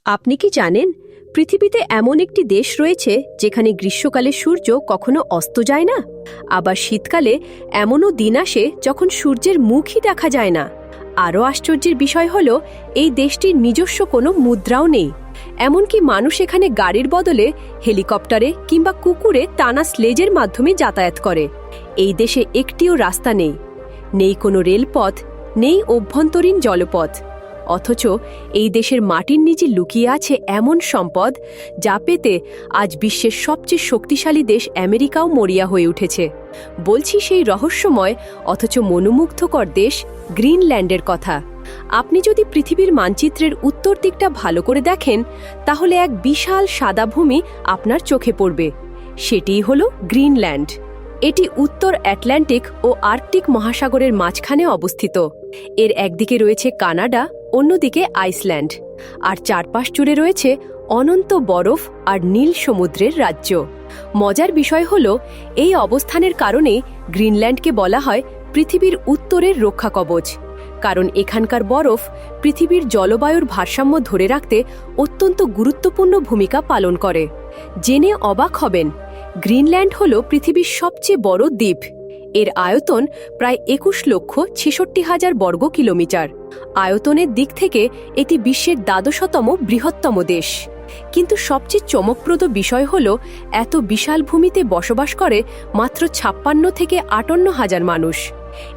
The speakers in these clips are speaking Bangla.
আপনি কি জানেন পৃথিবীতে এমন একটি দেশ রয়েছে যেখানে গ্রীষ্মকালে সূর্য কখনো অস্ত যায় না, আবার শীতকালে এমনও দিন আসে যখন সূর্যের মুখই দেখা যায় না। আরও আশ্চর্যের বিষয় হল এই দেশটির নিজস্ব কোনো মুদ্রাও নেই। এমনকি মানুষ এখানে গাড়ির বদলে হেলিকপ্টারে কিংবা কুকুরে টানা স্লেজের মাধ্যমে যাতায়াত করে। এই দেশে একটিও রাস্তা নেই, নেই কোনো রেলপথ, নেই অভ্যন্তরীণ জলপথ। অথচ এই দেশের মাটির নিচে লুকিয়ে আছে এমন সম্পদ যা পেতে আজ বিশ্বের সবচেয়ে শক্তিশালী দেশ আমেরিকাও মরিয়া হয়ে উঠেছে। বলছি সেই রহস্যময় অথচ মনোমুগ্ধকর দেশ গ্রিনল্যান্ডের কথা। আপনি যদি পৃথিবীর মানচিত্রের উত্তর দিকটা ভালো করে দেখেন তাহলে এক বিশাল সাদা ভূমি আপনার চোখে পড়বে। সেটিই হলো গ্রিনল্যান্ড। এটি উত্তর আটলান্টিক ও আর্কটিক মহাসাগরের মাঝখানে অবস্থিত। এর একদিকে রয়েছে কানাডা, অন্যদিকে আইসল্যান্ড, আর চারপাশ জুড়ে রয়েছে অনন্ত বরফ আর নীল সমুদ্রের রাজ্য। মজার বিষয় হল এই অবস্থানের কারণে গ্রিনল্যান্ডকে বলা হয় পৃথিবীর উত্তরের রক্ষা কবচ, কারণ এখানকার বরফ পৃথিবীর জলবায়ুর ভারসাম্য ধরে রাখতে অত্যন্ত গুরুত্বপূর্ণ ভূমিকা পালন করে। জেনে অবাক হবেন, গ্রিনল্যান্ড হল পৃথিবীর সবচেয়ে বড় দ্বীপ। এর আয়তন প্রায় 21,66,000 বর্গ কিলোমিটার। আয়তনের দিক থেকে এটি বিশ্বের 12তম বৃহত্তম দেশ। কিন্তু সবচেয়ে চমকপ্রদ বিষয় হল এত বিশাল ভূমিতে বসবাস করে মাত্র 56 থেকে 58 হাজার মানুষ।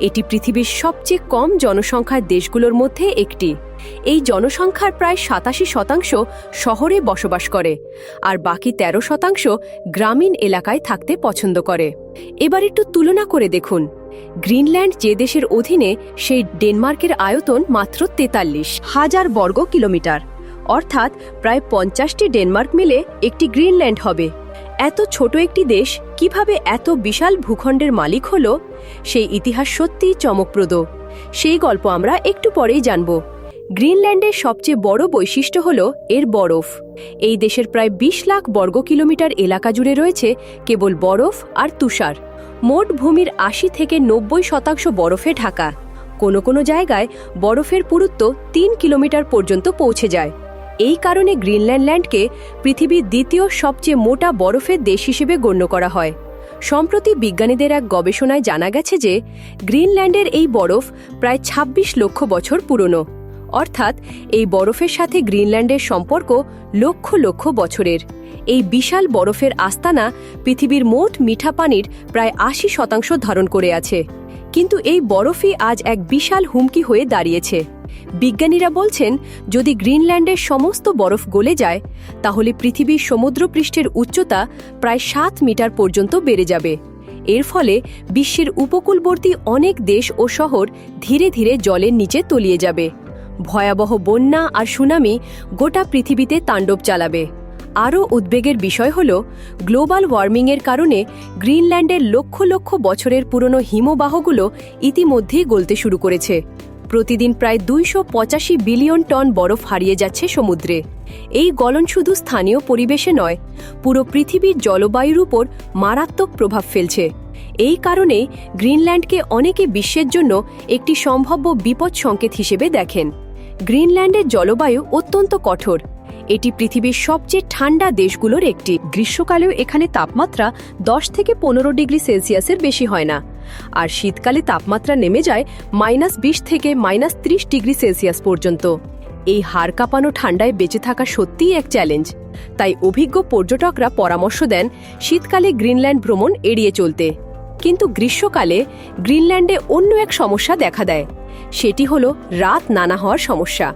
এটি পৃথিবীর সবচেয়ে কম জনসংখ্যার দেশগুলোর মধ্যে একটি। এই জনসংখ্যার প্রায় 87% শহরে বসবাস করে, আর বাকি 13% গ্রামীণ এলাকায় থাকতে পছন্দ করে। এবার একটু তুলনা করে দেখুন, গ্রিনল্যান্ড যে দেশের অধীনে, সেই ডেনমার্কের আয়তন মাত্র 43,000 বর্গ কিলোমিটার, অর্থাৎ প্রায় 50টি ডেনমার্ক মিলে একটি গ্রিনল্যান্ড হবে। এত ছোট একটি দেশ কিভাবে এত বিশাল ভূখণ্ডের মালিক হলো, সেই ইতিহাস সত্যিই চমকপ্রদ। সেই গল্প আমরা একটু পরেই জানব। গ্রিনল্যান্ডের সবচেয়ে বড় বৈশিষ্ট্য হল এর বরফ। এই দেশের প্রায় 20 লাখ বর্গ কিলোমিটার এলাকা জুড়ে রয়েছে কেবল বরফ আর তুষার। মোট ভূমির 80 থেকে 90% বরফে ঢাকা। কোনো কোনো জায়গায় বরফের পুরুত্ব 3 কিলোমিটার পর্যন্ত পৌঁছে যায়। এই কারণে গ্রিনল্যান্ডকে পৃথিবীর দ্বিতীয় সবচেয়ে মোটা বরফের দেশ হিসেবে গণ্য করা হয়। সম্প্রতি বিজ্ঞানীদের এক গবেষণায় জানা গেছে যে গ্রিনল্যান্ডের এই বরফ প্রায় 26 লক্ষ বছর পুরনো। অর্থাৎ এই বরফের সাথে গ্রিনল্যান্ডের সম্পর্ক লক্ষ লক্ষ বছরের। এই বিশাল বরফের আস্তানা পৃথিবীর মোট মিঠা পানির প্রায় 80% ধারণ করে আছে। কিন্তু এই বরফই আজ এক বিশাল হুমকি হয়ে দাঁড়িয়েছে। বিজ্ঞানীরা বলছেন, যদি গ্রিনল্যান্ডের সমস্ত বরফ গলে যায় তাহলে পৃথিবীর সমুদ্রপৃষ্ঠের উচ্চতা প্রায় 7 মিটার পর্যন্ত বেড়ে যাবে। এর ফলে বিশ্বের উপকূলবর্তী অনেক দেশ ও শহর ধীরে ধীরে জলের নিচে তলিয়ে যাবে। ভয়াবহ বন্যা আর সুনামি গোটা পৃথিবীতে তাণ্ডব চালাবে। আরও উদ্বেগের বিষয় হল, গ্লোবাল ওয়ার্মিংয়ের কারণে গ্রিনল্যান্ডের লক্ষ লক্ষ বছরের পুরনো হিমবাহগুলো ইতিমধ্যেই গলতে শুরু করেছে। প্রতিদিন প্রায় 285 বিলিয়ন টন বরফ হারিয়ে যাচ্ছে সমুদ্রে। এই গলন শুধু স্থানীয় পরিবেশে নয়, পুরো পৃথিবীর জলবায়ুর উপর মারাত্মক প্রভাব ফেলছে। এই কারণে গ্রিনল্যান্ডকে অনেকে বিশ্বের জন্য একটি সম্ভাব্য বিপদ সংকেত হিসেবে দেখেন। গ্রিনল্যান্ডের জলবায়ু অত্যন্ত কঠোর। এটি পৃথিবীর সবচেয়ে ঠান্ডা দেশগুলোর একটি। গ্রীষ্মকালেও এখানে তাপমাত্রা 10 থেকে 15 ডিগ্রি সেলসিয়াসের বেশি হয় না, আর শীতকালে তাপমাত্রা নেমে যায় -20 থেকে -30 ডিগ্রি সেলসিয়াস পর্যন্ত। এই হাড় কাঁপানো ঠান্ডায় বেঁচে থাকা সত্যিই এক চ্যালেঞ্জ। তাই অভিজ্ঞ পর্যটকরা পরামর্শ দেন শীতকালে গ্রিনল্যান্ড ভ্রমণ এড়িয়ে চলতে। কিন্তু গ্রীষ্মকালে গ্রিনল্যান্ডে অন্য এক সমস্যা দেখা দেয়। সেটি হলো রাত নানা হওয়ার সমস্যা।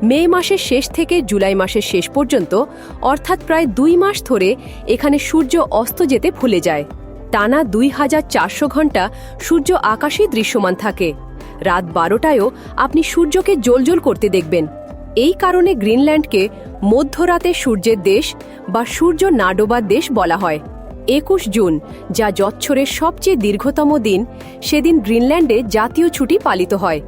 মে মাসের শেষ থেকে জুলাই মাসের শেষ পর্যন্ত, অর্থাৎ প্রায় 2 মাস ধরে এখানে সূর্য অস্ত যেতে ভুলে যায়। টানা 2400 ঘণ্টা সূর্য আকাশেই দৃশ্যমান থাকে। রাত 12টায়ও আপনি সূর্যকে জ্বলজ্বল করতে দেখবেন। এই কারণে গ্রিনল্যান্ডকে মধ্যরাতে সূর্যের দেশ বা সূর্য না ডোবার দেশ বলা হয়। 21 জুন, যা বছরের সবচেয়ে দীর্ঘতম দিন, সেদিন গ্রিনল্যান্ডে জাতীয় ছুটি পালিত হয়।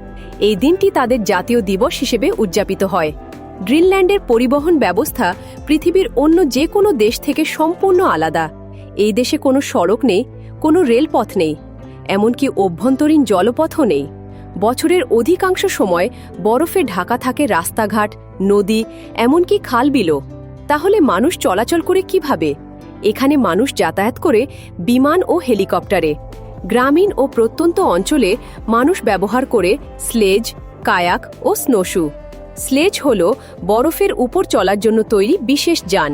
এই দিনটি তাদের জাতীয় দিবস হিসেবে উদযাপিত হয়। গ্রিনল্যান্ডের পরিবহন ব্যবস্থা পৃথিবীর অন্য যে কোনো দেশ থেকে সম্পূর্ণ আলাদা। এই দেশে কোনো সড়ক নেই, কোনো রেলপথ নেই, এমনকি অভ্যন্তরীণ জলপথও নেই। বছরের অধিকাংশ সময় বরফে ঢাকা থাকে রাস্তাঘাট, নদী, এমনকি খাল বিলও। তাহলে মানুষ চলাচল করে কিভাবে? এখানে মানুষ যাতায়াত করে বিমান ও হেলিকপ্টারে। গ্রামীণ ও প্রত্যন্ত অঞ্চলে মানুষ ব্যবহার করে স্লেজ, কায়াক ও স্নোশু। স্লেজ হল বরফের উপর চলার জন্য তৈরি বিশেষ যান।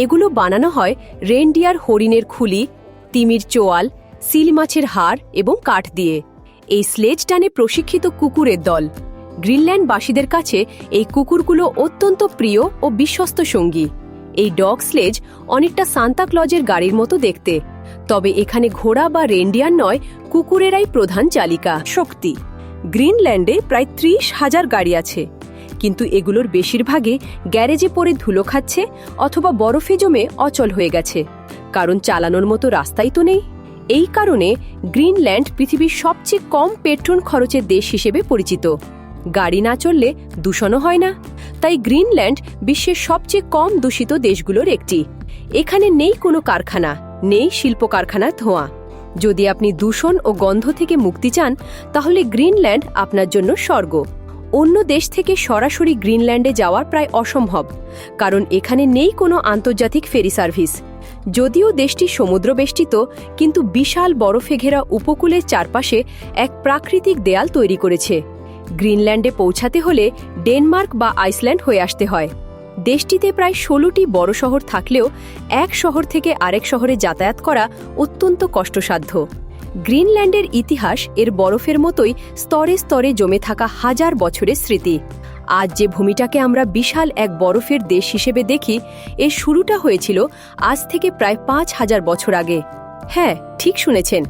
এগুলো বানানো হয় রেনডিয়ার হরিণের খুলি, তিমির চোয়াল, সিল মাছের হাড় এবং কাঠ দিয়ে। এই স্লেজ টানে প্রশিক্ষিত কুকুরের দল। গ্রিনল্যান্ডবাসীদের কাছে এই কুকুরগুলো অত্যন্ত প্রিয় ও বিশ্বস্ত সঙ্গী। এই ডগ স্লেজ অনেকটা সান্তা ক্লজের গাড়ির মতো দেখতে, তবে এখানে ঘোড়া বা রেনডিয়ার নয়, কুকুরেরাই প্রধান চালিকা। শক্তি: গ্রিনল্যান্ডে প্রায় 30,000 গাড়ি আছে, কিন্তু এগুলোর বেশিরভাগই গ্যারেজে পড়ে ধুলো খাচ্ছে অথবা বরফে জমে অচল হয়ে গেছে, কারণ চালানোর মতো রাস্তাই তো নেই। এই কারণে গ্রিনল্যান্ড পৃথিবীর সবচেয়ে কম পেট্রোল খরচের দেশ হিসেবে পরিচিত। গাড়ি না চললে দূষণও হয় না, তাই গ্রিনল্যান্ড বিশ্বের সবচেয়ে কম দূষিত দেশগুলোর একটি। এখানে নেই কোনো কারখানা, নেই শিল্প কারখানার ধোঁয়া। যদি আপনি দূষণ ও গন্ধ থেকে মুক্তি চান, তাহলে গ্রিনল্যান্ড আপনার জন্য স্বর্গ। অন্য দেশ থেকে সরাসরি গ্রিনল্যান্ডে যাওয়ার প্রায় অসম্ভব, কারণ এখানে নেই কোনো আন্তর্জাতিক ফেরি সার্ভিস। যদিও দেশটি সমুদ্রবেষ্টিত, কিন্তু বিশাল বরফে ঘেরা উপকূলের চারপাশে এক প্রাকৃতিক দেয়াল তৈরি করেছে। গ্রিনল্যান্ডে পৌঁছাতে হলে ডেনমার্ক বা আইসল্যান্ড হয়ে আসতে হয়। দেশটিতে প্রায় 16টি বড় শহর থাকলেও এক শহর থেকে আরেক শহরে যাতায়াত করা অত্যন্ত কষ্টসাধ্য। গ্রিনল্যান্ডের ইতিহাস এর বরফের মতোই স্তরে স্তরে জমে থাকা হাজার বছরের স্মৃতি। আজ যে ভূমিটাকে আমরা বিশাল এক বরফের দেশ হিসেবে দেখি, এর শুরুটা হয়েছিল আজ থেকে প্রায় 5,000 বছর আগে। হ্যাঁ, ঠিক শুনেছেন,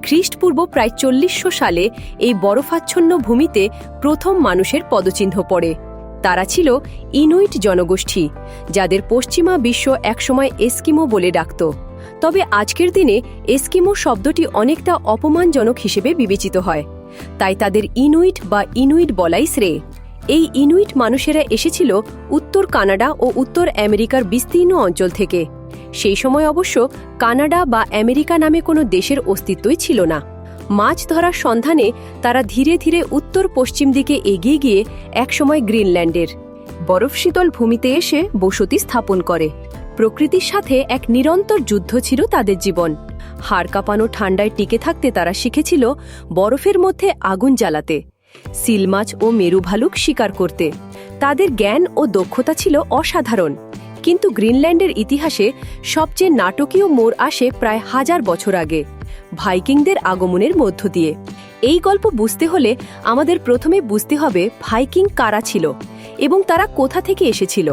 খ্রিস্টপূর্ব প্রায় 4000 সালে এই বরফাচ্ছন্ন ভূমিতে প্রথম মানুষের পদচিহ্ন পড়ে। তারা ছিল ইনুইট জনগোষ্ঠী, যাদের পশ্চিমা বিশ্ব একসময় এস্কিমো বলে ডাকত। তবে আজকের দিনে এস্কিমো শব্দটি অনেকটা অপমানজনক হিসেবে বিবেচিত হয়, তাই তাদের ইনুইট বা ইনুইট বলাই শ্রেয়। এই ইনুইট মানুষেরা এসেছিল উত্তর কানাডা ও উত্তর আমেরিকার বিস্তীর্ণ অঞ্চল থেকে। সেই সময় অবশ্য কানাডা বা আমেরিকা নামে কোনো দেশের অস্তিত্বই ছিল না। মাছ ধরার সন্ধানে তারা ধীরে ধীরে উত্তর পশ্চিম দিকে এগিয়ে গিয়ে একসময় গ্রিনল্যান্ডের বরফ শীতল ভূমিতে এসে বসতি স্থাপন করে। প্রকৃতির সাথে এক নিরন্তর যুদ্ধ ছিল তাদের জীবন। হাড় কাঁপানো ঠান্ডায় টিকে থাকতে তারা শিখেছিল বরফের মধ্যে আগুন জ্বালাতে, সিল মাছ ও মেরু ভালুক শিকার করতে। তাদের জ্ঞান ও দক্ষতা ছিল অসাধারণ। কিন্তু গ্রিনল্যান্ডের ইতিহাসে সবচেয়ে নাটকীয় মোড় আসে প্রায় 1000 বছর আগে, ভাইকিংদের আগমনের মধ্য দিয়ে। এই গল্প বুঝতে হলে আমাদের প্রথমে বুঝতে হবে ভাইকিং কারা ছিল এবং তারা কোথা থেকে এসেছিল।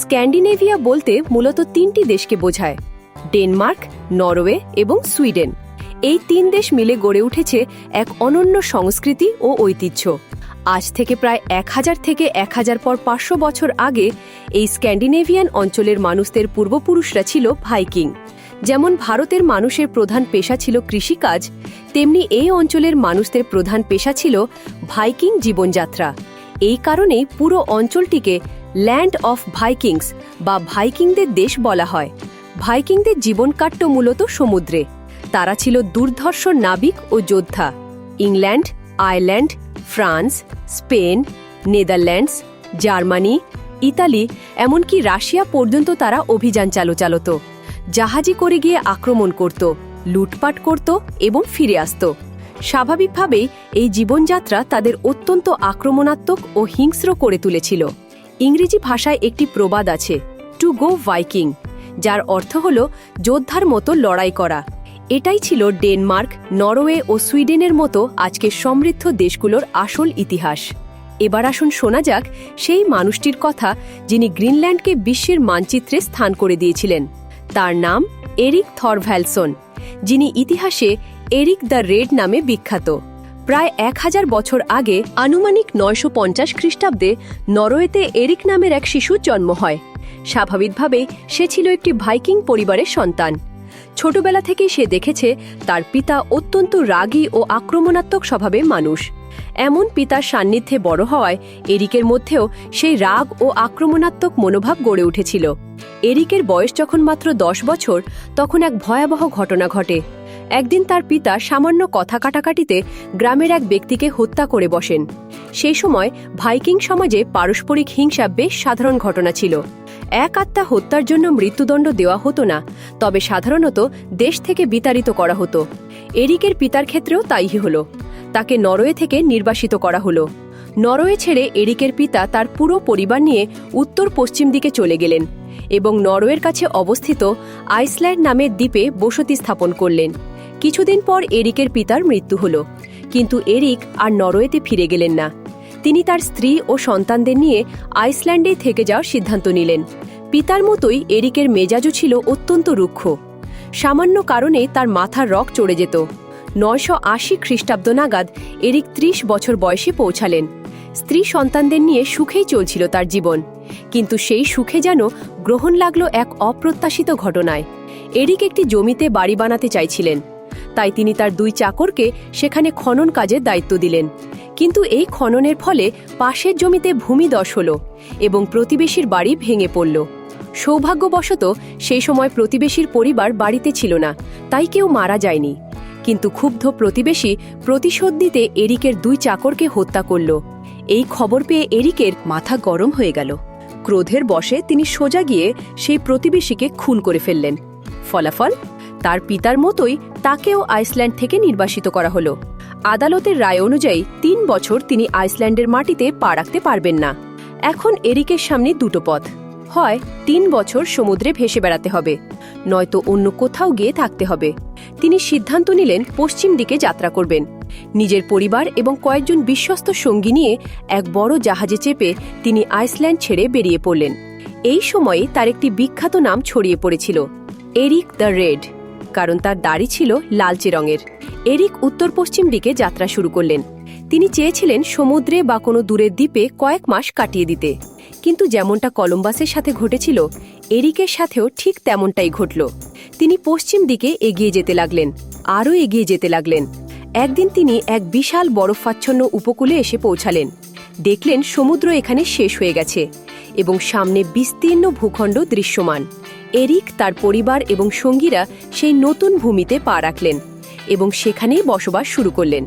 স্ক্যান্ডিনেভিয়া বলতে মূলত 3টি দেশকে বোঝায়: ডেনমার্ক, নরওয়ে এবং সুইডেন। এই 3 দেশ মিলে গড়ে উঠেছে এক অনন্য সংস্কৃতি ও ঐতিহ্য। আজ থেকে প্রায় 1000 থেকে 1500 বছর আগে এই স্ক্যান্ডিনেভিয়ান অঞ্চলের মানুষদের পূর্বপুরুষরা ছিল ভাইকিং। যেমন ভারতের মানুষের প্রধান পেশা ছিল কৃষিকাজ, তেমনি এই অঞ্চলের মানুষদের প্রধান পেশা ছিল ভাইকিং জীবনযাত্রা। এই কারণেই পুরো অঞ্চলটিকে ল্যান্ড অফ ভাইকিংস বা ভাইকিংদের দেশ বলা হয়। ভাইকিংদের জীবন কাটত মূলত সমুদ্রে। তারা ছিল দুর্ধর্ষ নাবিক ও যোদ্ধা। England, Ireland, France, Spain, Netherlands, Germany, Italy, এমনকি রাশিয়া পর্যন্ত তারা অভিযান চালাতো। জাহাজে করে গিয়ে আক্রমণ করত, লুটপাট করত এবং ফিরে আসত। স্বাভাবিকভাবেই এই জীবনযাত্রা তাদের অত্যন্ত আক্রমণাত্মক ও হিংস্র করে তুলেছিল। ইংরেজি ভাষায় একটি প্রবাদ আছে, টু গো ভাইকিং, যার অর্থ হল যোদ্ধার মতো লড়াই করা। এটাই ছিল ডেনমার্ক, নরওয়ে ও সুইডেনের মতো আজকের সমৃদ্ধ দেশগুলোর আসল ইতিহাস। এবার আসুন শোনা যাক সেই মানুষটির কথা যিনি গ্রিনল্যান্ডকে বিশ্বের মানচিত্রে স্থান করে দিয়েছিলেন। তার নাম এরিক থরভ্যালসন, যিনি ইতিহাসে এরিক দ্য রেড নামে বিখ্যাত। প্রায় 1000 বছর আগে, আনুমানিক 950 খ্রিস্টাব্দে, নরওয়েতে এরিক নামের এক শিশুর জন্ম হয়। স্বাভাবিকভাবেই সে ছিল একটি ভাইকিং পরিবারের সন্তান। ছোটবেলা থেকেই সে দেখেছে তার পিতা অত্যন্ত রাগী ও আক্রমণাত্মক স্বভাবের মানুষ। এমন পিতার সান্নিধ্যে বড় হওয়ায় এরিকের মধ্যেও সেই রাগ ও আক্রমণাত্মক মনোভাব গড়ে উঠেছিল। এরিকের বয়স যখন মাত্র 10 বছর, তখন এক ভয়াবহ ঘটনা ঘটে। একদিন তার পিতা সামান্য কথা কাটাকাটিতে গ্রামের এক ব্যক্তিকে হত্যা করে বসেন। সেই সময় ভাইকিং সমাজে পারস্পরিক হিংসা বেশ সাধারণ ঘটনা ছিল। এক আত্মা হত্যার জন্য মৃত্যুদণ্ড দেওয়া হতো না, তবে সাধারণত দেশ থেকে বিতাড়িত করা হতো। এরিকের পিতার ক্ষেত্রেও তাই হলো। তাকে নরওয়ে থেকে নির্বাসিত করা হলো। নরওয়ে ছেড়ে এরিকের পিতা তার পুরো পরিবার নিয়ে উত্তর পশ্চিম দিকে চলে গেলেন এবং নরওয়ের কাছে অবস্থিত আইসল্যান্ড নামের দ্বীপে বসতি স্থাপন করলেন। কিছুদিন পর এরিকের পিতার মৃত্যু হল, কিন্তু এরিক আর নরওয়েতে ফিরে গেলেন না। তিনি তার স্ত্রী ও সন্তানদের নিয়ে আইসল্যান্ডেই থেকে যাওয়ার সিদ্ধান্ত নিলেন। পিতার মতোই এরিকের মেজাজও ছিল অত্যন্ত রুক্ষ। সামান্য কারণে তার মাথার রক চড়ে যেত। 980 খ্রিস্টাব্দ নাগাদ এরিক 30 বছর বয়সে পৌঁছালেন। স্ত্রী সন্তানদের নিয়ে সুখেই চলছিল তার জীবন, কিন্তু সেই সুখে যেন গ্রহণ লাগল এক অপ্রত্যাশিত ঘটনায়। এরিক একটি জমিতে বাড়ি বানাতে চাইছিলেন, তাই তিনি তার 2 চাকরকে সেখানে খনন কাজের দায়িত্ব দিলেন। কিন্তু এই খননের ফলে পাশের জমিতে ভূমিধস হল এবং প্রতিবেশীর বাড়ি ভেঙে পড়ল। সৌভাগ্যবশত সেই সময় প্রতিবেশীর পরিবার বাড়িতে ছিল না, তাই কেউ মারা যায়নি। কিন্তু ক্ষুব্ধ প্রতিবেশী প্রতিশোধ দিতে এরিকের 2 চাকরকে হত্যা করল। এই খবর পেয়ে এরিকের মাথা গরম হয়ে গেল। ক্রোধের বশে তিনি সোজা গিয়ে সেই প্রতিবেশীকে খুন করে ফেললেন। ফলাফল, তার পিতার মতোই তাকেও আইসল্যান্ড থেকে নির্বাসিত করা হলো। আদালতের রায় অনুযায়ী 3 বছর তিনি আইসল্যান্ডের মাটিতে পা রাখতে পারবেন না। এখন এরিকের সামনে 2টো পথ, হয় 3 বছর সমুদ্রে ভেসে বেড়াতে হবে, নয়তো অন্য কোথাও গিয়ে থাকতে হবে। তিনি সিদ্ধান্ত নিলেন পশ্চিম দিকে যাত্রা করবেন। নিজের পরিবার এবং কয়েকজন বিশ্বস্ত সঙ্গী নিয়ে এক বড় জাহাজে চেপে তিনি আইসল্যান্ড ছেড়ে বেরিয়ে পড়লেন। এই সময়ে তার একটি বিখ্যাত নাম ছড়িয়ে পড়েছিল, এরিক দ্য রেড, কারণ তার দাড়ি ছিল লালচে রঙের। এরিক উত্তর পশ্চিম দিকে যাত্রা শুরু করলেন। তিনি চেয়েছিলেন সমুদ্রে বা কোনো দূরের দ্বীপে কয়েক মাস কাটিয়ে দিতে, কিন্তু যেমনটা কলম্বাসের সাথে ঘটেছিল, এরিকের সাথেও ঠিক তেমনটাই ঘটল। তিনি পশ্চিম দিকে এগিয়ে যেতে লাগলেন, আরও এগিয়ে যেতে লাগলেন। একদিন তিনি এক বিশাল বরফাচ্ছন্ন উপকূলে এসে পৌঁছালেন। দেখলেন সমুদ্র এখানে শেষ হয়ে গেছে এবং সামনে বিস্তীর্ণ ভূখণ্ড দৃশ্যমান। এরিক, তার পরিবার এবং সঙ্গীরা সেই নতুন ভূমিতে পা রাখলেন এবং সেখানেই বসবাস শুরু করলেন।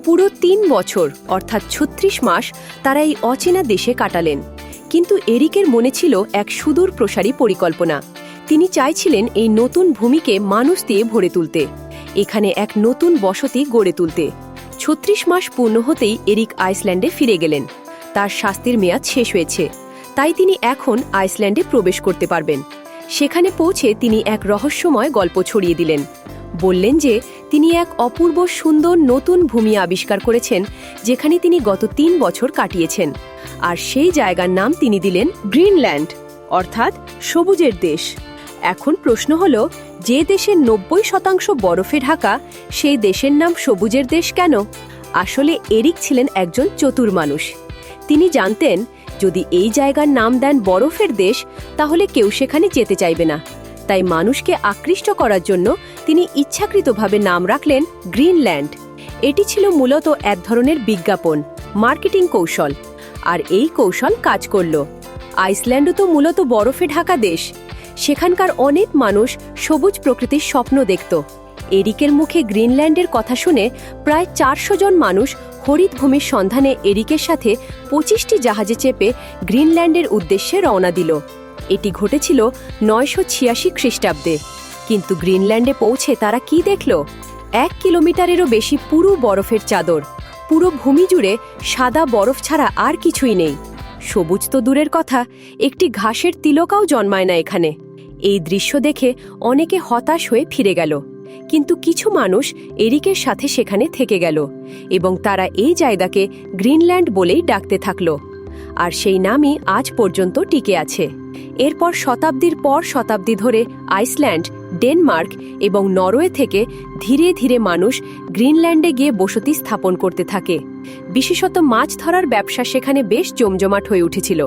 পুরো 3 বছর অর্থাৎ 36 মাস তারা এই অচেনা দেশে কাটালেন। কিন্তু এরিকের মনে ছিল এক সুদূর প্রসারী পরিকল্পনা। তিনি চাইছিলেন এই নতুন ভূমিকে মানুষ দিয়ে ভরে তুলতে, এখানে এক নতুন বসতি গড়ে তুলতে। 36 মাস পূর্ণ হতেই এরিক আইসল্যান্ডে ফিরে গেলেন। তার শাস্তির মেয়াদ শেষ হয়েছে, তাই তিনি এখন আইসল্যান্ডে প্রবেশ করতে পারবেন। সেখানে পৌঁছে তিনি এক রহস্যময় গল্প ছড়িয়ে দিলেন। বললেন যে তিনি এক অপূর্ব সুন্দর নতুন ভূমি আবিষ্কার করেছেন, যেখানে তিনি গত 3 বছর কাটিয়েছেন। আর সেই জায়গার নাম তিনি দিলেন গ্রিনল্যান্ড, অর্থাৎ সবুজের দেশ। এখন প্রশ্ন হলো, যে দেশের 90% বরফে ঢাকা, সেই দেশের নাম সবুজের দেশ কেন? আসলে এরিক ছিলেন একজন চতুর মানুষ। তিনি জানতেন, যদি এই জায়গার নাম দেন বরফের দেশ, তাহলে কেউ সেখানে যেতে চাইবে না। তাই মানুষকে আকৃষ্ট করার জন্য তিনি ইচ্ছাকৃতভাবে নাম রাখলেন গ্রিনল্যান্ড। এটি ছিল মূলত এক ধরনের বিজ্ঞাপন, মার্কেটিং কৌশল। আর এই কৌশল কাজ করল। আইসল্যান্ডও তো মূলত বরফে ঢাকা দেশ। সেখানকার অনেক মানুষ সবুজ প্রকৃতির স্বপ্ন দেখত। এরিকের মুখে গ্রিনল্যান্ডের কথা শুনে প্রায় 400 জন মানুষ হরিত ভূমির সন্ধানে এরিকের সাথে 25টি জাহাজে চেপে গ্রিনল্যান্ডের উদ্দেশ্যে রওনা দিল। এটি ঘটেছিল 986 খ্রিস্টাব্দে। কিন্তু গ্রিনল্যান্ডে পৌঁছে তারা কি দেখল? 1 কিলোমিটারেরও বেশি পুরো বরফের চাদর। পুরো ভূমি জুড়ে সাদা বরফ ছাড়া আর কিছুই নেই। সবুজ তো দূরের কথা, একটি ঘাসের তিলকাও জন্মায় না এখানে। এই দৃশ্য দেখে অনেকে হতাশ হয়ে ফিরে গেল, কিন্তু কিছু মানুষ এরিকের সাথে সেখানে থেকে গেল এবং তারা এই জায়গাকে গ্রিনল্যান্ড বলেই ডাকতে থাকল। আর সেই নামই আজ পর্যন্ত টিকে আছে। এরপর শতাব্দীর পর শতাব্দী ধরে আইসল্যান্ড, ডেনমার্ক এবং নরওয়ে থেকে ধীরে ধীরে মানুষ গ্রিনল্যান্ডে গিয়ে বসতি স্থাপন করতে থাকে। বিশেষত মাছ ধরার ব্যবসা সেখানে বেশ জমজমাট হয়ে উঠেছিল।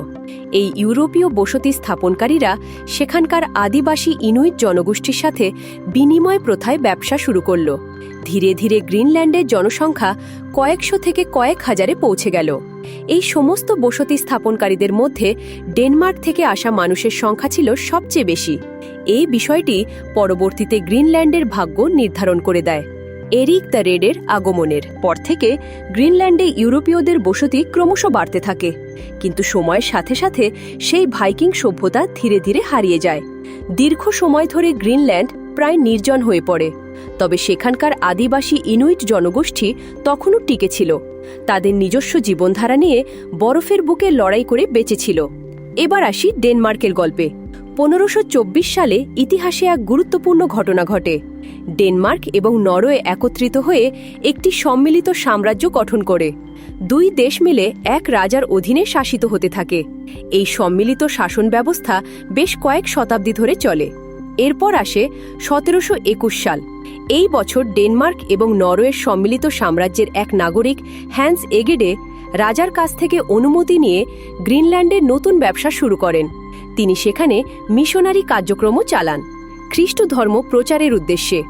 এই ইউরোপীয় বসতি স্থাপনকারীরা সেখানকার আদিবাসী ইনুইট জনগোষ্ঠীর সাথে বিনিময় প্রথায় ব্যবসা শুরু করল। ধীরে ধীরে গ্রিনল্যান্ডের জনসংখ্যা কয়েকশো থেকে কয়েক হাজারে পৌঁছে গেল এই সমস্ত বসতি স্থাপনকারীদের মধ্যে ডেনমার্ক থেকে আসা মানুষের সংখ্যা ছিল সবচেয়ে বেশি। এই বিষয়টি পরবর্তীতে গ্রিনল্যান্ডের ভাগ্য নির্ধারণ করে দেয়। এরিক দ্য রেডের আগমনের পর থেকে গ্রিনল্যান্ডে ইউরোপীয়দের বসতি ক্রমশ বাড়তে থাকে, কিন্তু সময়ের সাথে সাথে সেই ভাইকিং সভ্যতা ধীরে ধীরে হারিয়ে যায়। দীর্ঘ সময় ধরে গ্রিনল্যান্ড প্রায় নির্জন হয়ে পড়ে, তবে সেখানকার আদিবাসী ইনুইট জনগোষ্ঠী তখনও টিকে ছিল। তাদের নিজস্ব জীবনধারা নিয়ে বরফের বুকে লড়াই করে বেঁচেছিল। এবার আসি ডেনমার্কের গল্পে। 1524 সালে ইতিহাসে এক গুরুত্বপূর্ণ ঘটনা ঘটে। ডেনমার্ক এবং নরওয়ে একত্রিত হয়ে একটি সম্মিলিত সাম্রাজ্য গঠন করে। দুই দেশ মিলে এক রাজার অধীনে শাসিত হতে থাকে। এই সম্মিলিত শাসন ব্যবস্থা বেশ কয়েক শতাব্দী ধরে চলে। এরপর আসে 1721 সাল। এই বছর ডেনমার্ক এবং নরওয়ের সম্মিলিত সাম্রাজ্যের এক নাগরিক হ্যান্স এগেডে রাজার কাছ থেকে অনুমতি নিয়ে গ্রিনল্যান্ডের নতুন ব্যবসা শুরু করেন। তিনি সেখানে মিশনারি কার্যক্রমও চালান, খ্রিস্ট ধর্ম প্রচারের উদ্দেশ্যে।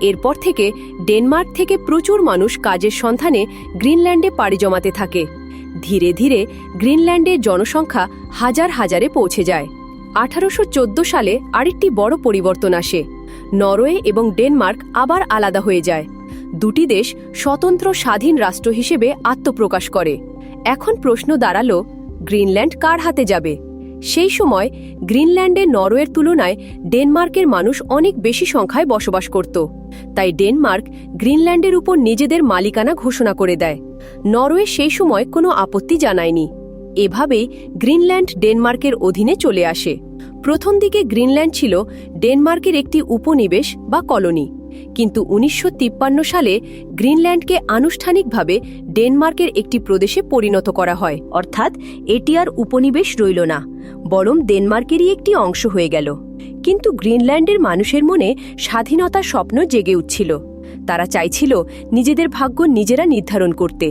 এরপর থেকে ডেনমার্ক থেকে প্রচুর মানুষ কাজের সন্ধানে গ্রিনল্যান্ডে পাড়ি জমাতে থাকে। ধীরে ধীরে গ্রিনল্যান্ডের জনসংখ্যা হাজার হাজারে পৌঁছে যায়। 1814 সালে আরেকটি বড় পরিবর্তন আসে। নরওয়ে এবং ডেনমার্ক আবার আলাদা হয়ে যায়। দুটি দেশ স্বতন্ত্র স্বাধীন রাষ্ট্র হিসেবে আত্মপ্রকাশ করে। এখন প্রশ্ন দাঁড়ালো, গ্রিনল্যান্ড কার হাতে যাবে? সেই সময় গ্রিনল্যান্ডে নরওয়ের তুলনায় ডেনমার্কের মানুষ অনেক বেশি সংখ্যায় বসবাস করত। তাই ডেনমার্ক গ্রিনল্যান্ডের উপর নিজেদের মালিকানা ঘোষণা করে দেয়। নরওয়ে সেই সময় কোনো আপত্তি জানায়নি। এভাবেই গ্রিনল্যান্ড ডেনমার্কের অধীনে চলে আসে। প্রথম দিকে গ্রিনল্যান্ড ছিল ডেনমার্কের একটি উপনিবেশ বা কলোনি, কিন্তু 1953 সালে গ্রিনল্যান্ডকে আনুষ্ঠানিকভাবে ডেনমার্কের একটি প্রদেশে পরিণত করা হয়। অর্থাৎ এটি আর উপনিবেশ রইল না, বরং ডেনমার্কেরই একটি অংশ হয়ে গেল। কিন্তু গ্রিনল্যান্ডের মানুষের মনে স্বাধীনতার স্বপ্ন জেগে উঠছিল। তারা চাইছিল নিজেদের ভাগ্য নিজেরা নির্ধারণ করতে।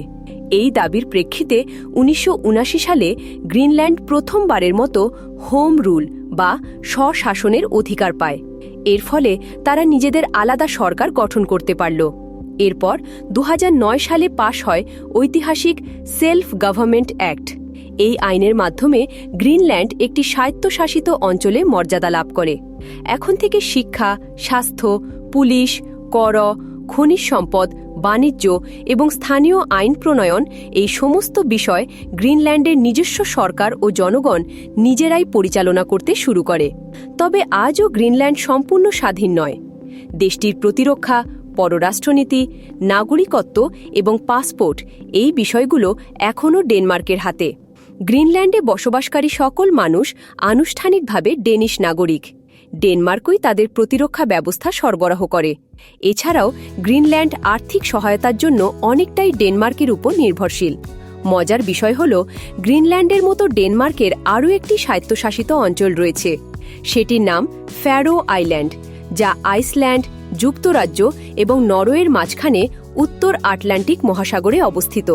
এই দাবির প্রেক্ষিতে 1979 সালে গ্রিনল্যান্ড প্রথমবারের মতো হোম রুল বা স্বশাসনের অধিকার পায়। এর ফলে তারা নিজেদের আলাদা সরকার গঠন করতে পারল। এরপর 2009 সালে পাশ হয় ঐতিহাসিক সেলফ গভর্নমেন্ট অ্যাক্ট। এই আইনের মাধ্যমে গ্রিনল্যান্ড একটি স্বায়ত্তশাসিত অঞ্চলে মর্যাদা লাভ করে। এখন থেকে শিক্ষা, স্বাস্থ্য, পুলিশ, কর, খনিজ সম্পদ, বাণিজ্য এবং স্থানীয় আইন প্রণয়ন, এই সমস্ত বিষয় গ্রিনল্যান্ডের নিজস্ব সরকার ও জনগণ নিজেরাই পরিচালনা করতে শুরু করে। তবে আজও গ্রিনল্যান্ড সম্পূর্ণ স্বাধীন নয়। দেশটির প্রতিরক্ষা, পররাষ্ট্রনীতি, নাগরিকত্ব এবং পাসপোর্ট, এই বিষয়গুলো এখনও ডেনমার্কের হাতে। গ্রিনল্যান্ডে বসবাসকারী সকল মানুষ আনুষ্ঠানিকভাবে ডেনিশ নাগরিক। ডেনমার্কই তাদের প্রতিরক্ষা ব্যবস্থা সরবরাহ করে। এছাড়াও গ্রিনল্যান্ড আর্থিক সহায়তার জন্য অনেকটাই ডেনমার্কের উপর নির্ভরশীল। মজার বিষয় হল, গ্রিনল্যান্ডের মতো ডেনমার্কের আরও একটি স্বায়ত্তশাসিত অঞ্চল রয়েছে। সেটির নাম ফ্যারো আইল্যান্ড, যা আইসল্যান্ড, যুক্তরাজ্য এবং নরওয়ের মাঝখানে উত্তর আটলান্টিক মহাসাগরে অবস্থিত।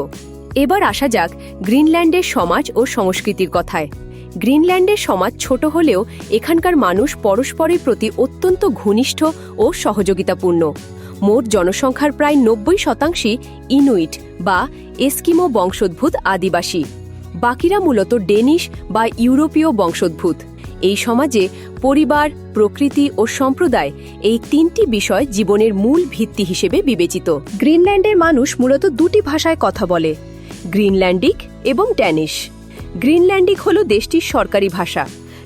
এবার আসা যাক গ্রিনল্যান্ডের সমাজ ও সংস্কৃতির কথায়। গ্রিনল্যান্ডের সমাজ ছোট হলেও এখানকার মানুষ পরস্পরের প্রতি অত্যন্ত ঘনিষ্ঠ ও সহযোগিতাপূর্ণ। মোট জনসংখ্যার প্রায় 90% ইনুইট বা এস্কিমো বংশোদ্ভূত আদিবাসী। বাকিরা মূলত ডেনিশ বা ইউরোপীয় বংশোদ্ভূত। এই সমাজে পরিবার, প্রকৃতি ও সম্প্রদায়, এই তিনটি বিষয় জীবনের মূল ভিত্তি হিসেবে বিবেচিত। গ্রিনল্যান্ডের মানুষ মূলত দুটি ভাষায় কথা বলে, গ্রিনল্যান্ডিক এবং ড্যানিশ। গ্রিনল্যান্ডিক হল দেশটির সরকারি ভাষা,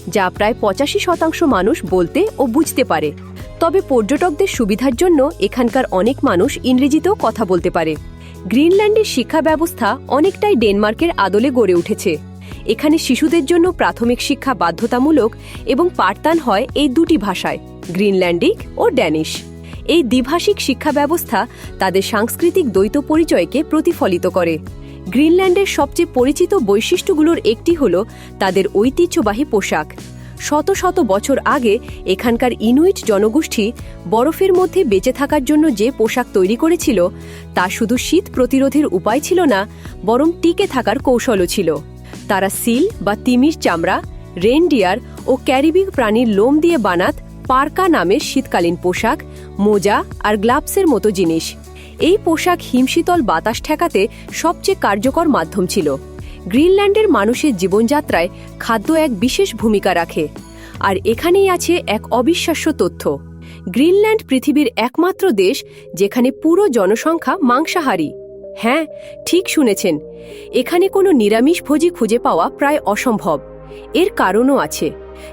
যা প্রায় 85% মানুষ বলতে ও বুঝতে পারে। তবে পর্যটকদের সুবিধার জন্য এখানকার অনেক মানুষ ইংরেজিতেও কথা বলতে পারে। গ্রিনল্যান্ডের শিক্ষা ব্যবস্থা অনেকটাই ডেনমার্কের আদলে গড়ে উঠেছে। এখানে শিশুদের জন্য প্রাথমিক শিক্ষা বাধ্যতামূলক এবং পাঠদান হয় এই দুটি ভাষায়, গ্রিনল্যান্ডিক ও ড্যানিশ। এই দ্বিভাষিক শিক্ষা ব্যবস্থা তাদের সাংস্কৃতিক দ্বৈত পরিচয়কে প্রতিফলিত করে। গ্রিনল্যান্ডের সবচেয়ে পরিচিত বৈশিষ্ট্যগুলোর একটি হল তাদের ঐতিহ্যবাহী পোশাক। শত শত বছর আগে এখানকার ইনুইট জনগোষ্ঠী বরফের মধ্যে বেঁচে থাকার জন্য যে পোশাক তৈরি করেছিল, তা শুধু শীত প্রতিরোধের উপায় ছিল না, বরং টিকে থাকার কৌশলও ছিল। তারা সিল বা তিমির চামড়া, রেনডিয়ার ও ক্যারিবীয় প্রাণীর লোম দিয়ে বানাত পার্কা নামের শীতকালীন পোশাক, মোজা আর গ্লাভসের মতো জিনিস। এই পোশাক হিমশীতল বাতাস ঠেকাতে সবচেয়ে কার্যকর মাধ্যম ছিল। গ্রিনল্যান্ডের মানুষের জীবনযাত্রায় খাদ্য এক বিশেষ ভূমিকা রাখে। আর এখানেই আছে এক অবিশ্বাস্য তথ্য। গ্রিনল্যান্ড পৃথিবীর একমাত্র দেশ যেখানে পুরো জনসংখ্যা মাংসাহারী। হ্যাঁ, ঠিক শুনেছেন, এখানে কোনো নিরামিষভোজী খুঁজে পাওয়া প্রায় অসম্ভব। এর কারণও আছে।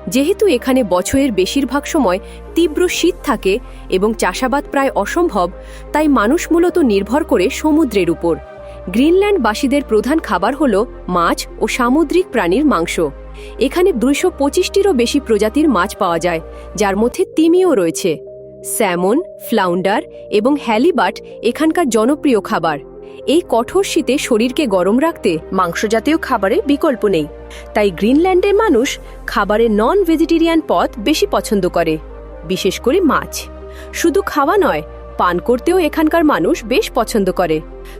যেহেতু এখানে বছরের বেশিরভাগ সময় তীব্র শীত থাকে এবং চাষাবাদ প্রায় অসম্ভব, তাই মানুষ মূলত নির্ভর করে সমুদ্রের উপর। গ্রিনল্যান্ডবাসীদের প্রধান খাবার হল মাছ ও সামুদ্রিক প্রাণীর মাংস। এখানে 225টিরও বেশি প্রজাতির মাছ পাওয়া যায়, যার মধ্যে তিমিও রয়েছে। স্যামন, ফ্লাউন্ডার এবং হ্যালিবাট এখানকার জনপ্রিয় খাবার। এই কঠোর শীতে শরীরকে গরম রাখতে মাংসজাতীয় খাবারের বিকল্প নেই, তাই গ্রিনল্যান্ডের মানুষ খাবারের নন ভেজিটেরিয়ান পদ বেশি পছন্দ করে, বিশেষ করে মাছ। শুধু খাওয়া নয়, পান করতেও এখানকার মানুষ বেশ পছন্দ করে।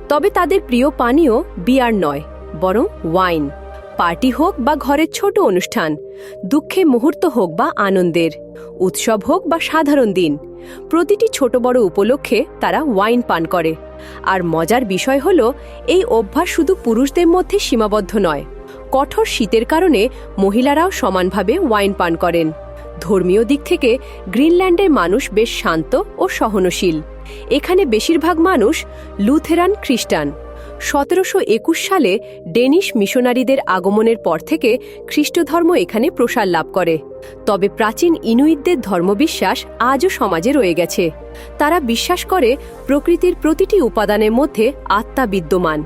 তবে তাদের প্রিয় পানীয় বিয়ার নয়, বরং ওয়াইন। পার্টি হোক বা ঘরের ছোট অনুষ্ঠান, দুঃখে মুহূর্ত হোক বা আনন্দের, উৎসব হোক বা সাধারণ দিন, প্রতিটি ছোট বড় উপলক্ষে তারা ওয়াইন পান করে। আর মজার বিষয় হল, এই অভ্যাস শুধু পুরুষদের মধ্যে সীমাবদ্ধ নয়। কঠোর শীতের কারণে মহিলারাও সমানভাবে ওয়াইন পান করেন। ধর্মীয় দিক থেকে গ্রিনল্যান্ডের মানুষ বেশ শান্ত ও সহনশীল। এখানে বেশিরভাগ মানুষ লুথেরান খ্রিস্টান। 1721 সালে ডেনিশ মিশনারিদের আগমনের পর থেকে খ্রিস্টধর্ম এখানে প্রসার লাভ করে। তবে প্রাচীন ইনুইটদের ধর্মবিশ্বাস আজও সমাজে রয়ে গেছে। তারা বিশ্বাস করে প্রকৃতির প্রতিটি উপাদানের মধ্যে আত্মা বিদ্যমান।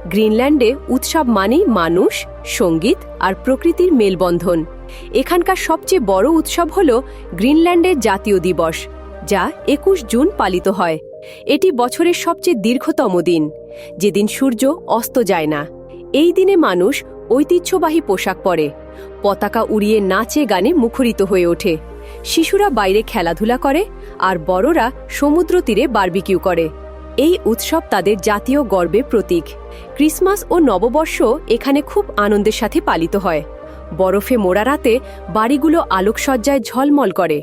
গ্রিনল্যান্ডে উৎসব মানেই মানুষ, সঙ্গীত আর প্রকৃতির মেলবন্ধন। এখানকার সবচেয়ে বড় উৎসব হল গ্রিনল্যান্ডের জাতীয় দিবস, যা 21 জুন পালিত হয়। এটি বছরের সবচেয়ে দীর্ঘতম দিন, যেদিন সূর্য অস্ত যায় না। এই দিনে মানুষ ঐতিহ্যবাহী পোশাক পরে, পতাকা উড়িয়ে নাচে গানে মুখরিত হয়ে ওঠে। শিশুরা বাইরে খেলাধুলা করে আর বড়রা সমুদ্র তীরে বারবিকিউ করে। এই উৎসব তাদের জাতীয় গর্বের প্রতীক। ক্রিসমাস ও নববর্ষ এখানে খুব আনন্দের সাথে পালিত হয়। বরফে মোড়া রাতে বাড়িগুলো আলোকসজ্জায় ঝলমল করে।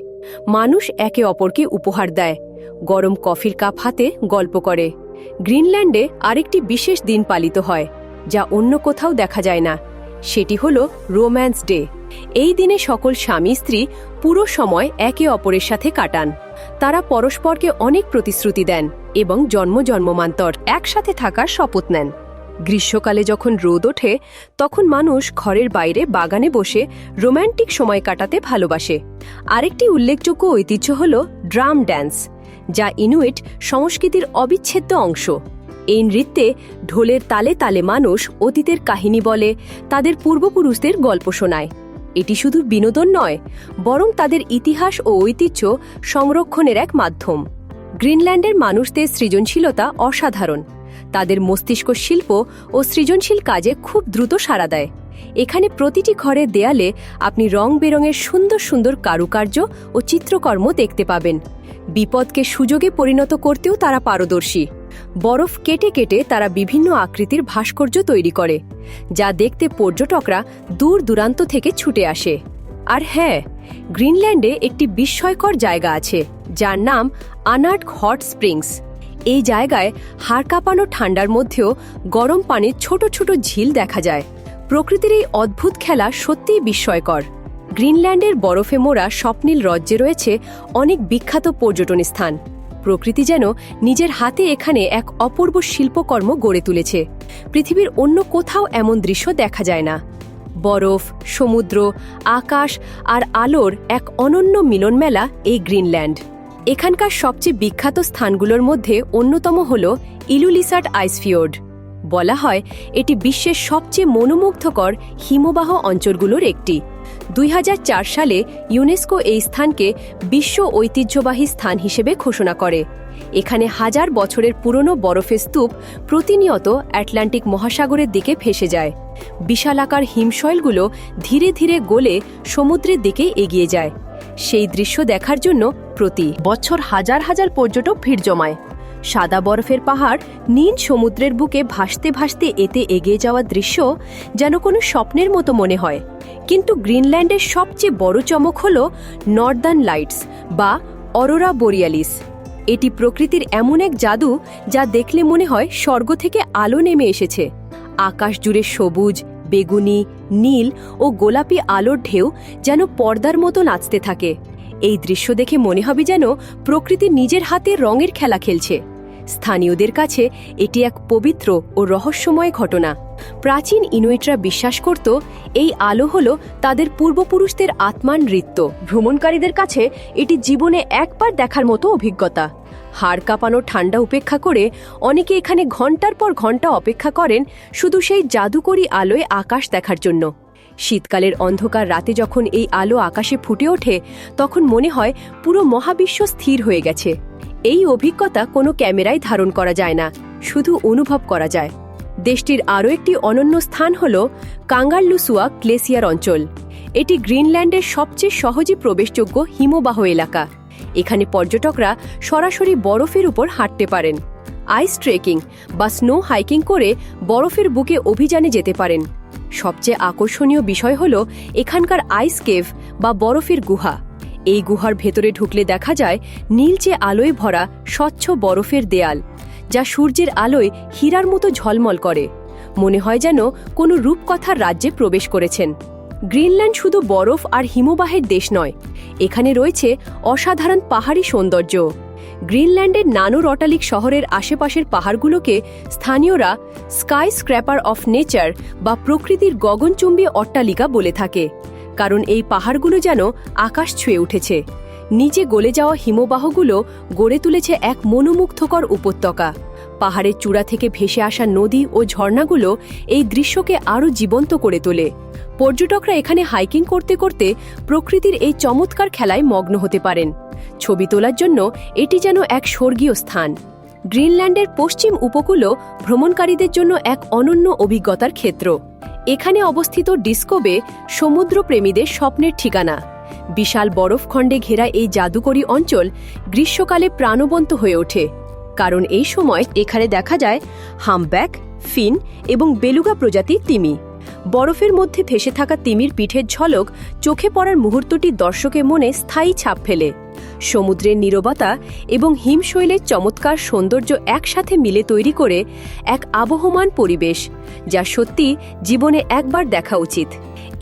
মানুষ একে অপরকে উপহার দেয়, গরম কফির কাপ হাতে গল্প করে। গ্রিনল্যান্ডে আরেকটি বিশেষ দিন পালিত হয়, যা অন্য কোথাও দেখা যায় না। সেটি হল রোম্যান্স ডে। এই দিনে সকল স্বামী স্ত্রী পুরো সময় একে অপরের সাথে কাটান। তারা পরস্পরকে অনেক প্রতিশ্রুতি দেন এবং জন্মজন্মান্তর একসাথে থাকার শপথ নেন। গ্রীষ্মকালে যখন রোদ ওঠে, তখন মানুষ ঘরের বাইরে বাগানে বসে রোম্যান্টিক সময় কাটাতে ভালোবাসে। আরেকটি উল্লেখযোগ্য ঐতিহ্য হল ড্রাম ড্যান্স, যা ইনুইট সংস্কৃতির অবিচ্ছেদ্য অংশ। এই নৃত্যে ঢোলের তালে তালে মানুষ অতীতের কাহিনী বলে, তাদের পূর্বপুরুষদের গল্প শোনায়। এটি শুধু বিনোদন নয়, বরং তাদের ইতিহাস ও ঐতিহ্য সংরক্ষণের এক মাধ্যম। গ্রিনল্যান্ডের মানুষদের সৃজনশীলতা অসাধারণ। তাদের মস্তিষ্ক শিল্প ও সৃজনশীল কাজে খুব দ্রুত সাড়া দেয়। এখানে প্রতিটি ঘরের দেয়ালে আপনি রং বেরঙের সুন্দর সুন্দর কারুকার্য ও চিত্রকর্ম দেখতে পাবেন। বিপদকে সুযোগে পরিণত করতেও তারা পারদর্শী। বরফ কেটে কেটে তারা বিভিন্ন আকৃতির ভাস্কর্য তৈরি করে, যা দেখতে পর্যটকরা দূর দূরান্ত থেকে ছুটে আসে। আর হ্যাঁ, গ্রিনল্যান্ডে একটি বিস্ময়কর জায়গা আছে, যার নাম আনার্ট হট স্প্রিংস। এই জায়গায় হাড় কাঁপানো ঠান্ডার মধ্যেও গরম পানির ছোট ছোট ঝিল দেখা যায়। প্রকৃতির এই অদ্ভুত খেলা সত্যিই বিস্ময়কর। গ্রিনল্যান্ডের বরফে মোড়া স্বপ্নীল হ্রদে রয়েছে অনেক বিখ্যাত পর্যটন স্থান। প্রকৃতি যেন নিজের হাতে এখানে এক অপূর্ব শিল্পকর্ম গড়ে তুলেছে। পৃথিবীর অন্য কোথাও এমন দৃশ্য দেখা যায় না। বরফ, সমুদ্র, আকাশ আর আলোর এক অনন্য মিলনমেলা এই গ্রিনল্যান্ড। এখানকার সবচেয়ে বিখ্যাত স্থানগুলোর মধ্যে অন্যতম হল ইলুলিসাট আইসফিওর্ড। বলা হয় এটি বিশ্বের সবচেয়ে মনোমুগ্ধকর হিমবাহ অঞ্চলগুলোর একটি। 2004 সালে ইউনেস্কো এই স্থানকে বিশ্ব ঐতিহ্যবাহী স্থান হিসেবে ঘোষণা করে। এখানে হাজার বছরের পুরনো বরফের স্তূপ প্রতিনিয়ত আটলান্টিক মহাসাগরের দিকে ভেসে যায়। বিশালাকার হিমশৈলগুলো ধীরে ধীরে গলে সমুদ্রের দিকে এগিয়ে যায়। সেই দৃশ্য দেখার জন্য প্রতি বছর হাজার হাজার পর্যটক ভিড় জমায়। সাদা বরফের পাহাড় নীল সমুদ্রের বুকে ভাসতে ভাসতে এতে এগিয়ে যাওয়ার দৃশ্য যেন কোনো স্বপ্নের মতো মনে হয়। কিন্তু গ্রিনল্যান্ডের সবচেয়ে বড় চমক হল নর্দার্ন লাইটস বা অরোরা বোরিয়ালিস। এটি প্রকৃতির এমন এক জাদু যা দেখলে মনে হয় স্বর্গ থেকে আলো নেমে এসেছে। আকাশ জুড়ে সবুজ, বেগুনি, নীল ও গোলাপি আলোর ঢেউ যেন পর্দার মতো নাচতে থাকে। এই দৃশ্য দেখে মনে হবে যেন প্রকৃতি নিজের হাতে রঙের খেলা খেলছে। স্থানীয়দের কাছে এটি এক পবিত্র ও রহস্যময় ঘটনা। প্রাচীন ইনুইটরা বিশ্বাস করত এই আলো হল তাদের পূর্বপুরুষদের আত্মার নৃত্য। ভ্রমণকারীদের কাছে এটি জীবনে একবার দেখার মতো অভিজ্ঞতা। হাড় কাঁপানো ঠান্ডা উপেক্ষা করে অনেকে এখানে ঘন্টার পর ঘন্টা অপেক্ষা করেন শুধু সেই জাদুকরী আলোয় আকাশ দেখার জন্য। শীতকালের অন্ধকার রাতে যখন এই আলো আকাশে ফুটে ওঠে তখন মনে হয় পুরো মহাবিশ্ব স্থির হয়ে গেছে। এই অভিজ্ঞতা কোনো ক্যামেরায় ধারণ করা যায় না, শুধু অনুভব করা যায়। দেশটির আরও একটি অনন্য স্থান হল কাঙ্গারলুসুয়া গ্লেসিয়ার অঞ্চল। এটি গ্রিনল্যান্ডের সবচেয়ে সহজে প্রবেশযোগ্য হিমবাহ এলাকা। এখানে পর্যটকরা সরাসরি বরফের উপর হাঁটতে পারেন। আইস ট্রেকিং বা স্নো হাইকিং করে বরফের বুকে অভিযানে যেতে পারেন। সবচেয়ে আকর্ষণীয় বিষয় হল এখানকার আইস কেভ বা বরফের গুহা। এই গুহার ভেতরে ঢুকলে দেখা যায় নীলচে আলোয় ভরা স্বচ্ছ বরফের দেয়াল, যা সূর্যের আলোয় হীরার মতো ঝলমল করে। মনে হয় যেন কোনো রূপকথার রাজ্যে প্রবেশ করেছেন। গ্রিনল্যান্ড শুধু বরফ আর হিমবাহের দেশ নয়, এখানে রয়েছে অসাধারণ পাহাড়ি সৌন্দর্য। গ্রিনল্যান্ডের নানো রটালিক শহরের আশেপাশের পাহাড়গুলোকে স্থানীয়রা স্কাই স্ক্র্যাপার অফ নেচার বা প্রকৃতির গগনচুম্বী অট্টালিকা বলে থাকে, কারণ এই পাহাড়গুলো যেন আকাশ ছুঁয়ে উঠেছে। নিচে গলে যাওয়া হিমবাহগুলো গড়ে তুলেছে এক মনোমুগ্ধকর উপত্যকা। পাহাড়ের চূড়া থেকে ভেসে আসা নদী ও ঝর্ণাগুলো এই দৃশ্যকে আরও জীবন্ত করে তোলে। পর্যটকরা এখানে হাইকিং করতে করতে প্রকৃতির এই চমৎকার খেলায় মগ্ন হতে পারেন। ছবি তোলার জন্য এটি যেন এক স্বর্গীয় স্থান। গ্রিনল্যান্ডের পশ্চিম উপকূলও ভ্রমণকারীদের জন্য এক অনন্য অভিজ্ঞতার ক্ষেত্র। এখানে অবস্থিত ডিস্কো বে সমুদ্রপ্রেমীদের স্বপ্নের ঠিকানা। বিশাল বরফখণ্ডে ঘেরা এই জাদুকরী অঞ্চল গ্রীষ্মকালে প্রাণবন্ত হয়ে ওঠে, কারণ এই সময় এখানে দেখা যায় হামব্যাক, ফিন এবং বেলুগা প্রজাতির তিমি। বরফের মধ্যে ভেসে থাকা তিমির পিঠের ঝলক চোখে পড়ার মুহূর্তটি দর্শকের মনে স্থায়ী ছাপ ফেলে। সমুদ্রের নীরবতা এবং হিমশৈলের চমৎকার সৌন্দর্য একসাথে মিলে তৈরি করে এক আবহমান পরিবেশ, যা সত্যি জীবনে একবার দেখা উচিত।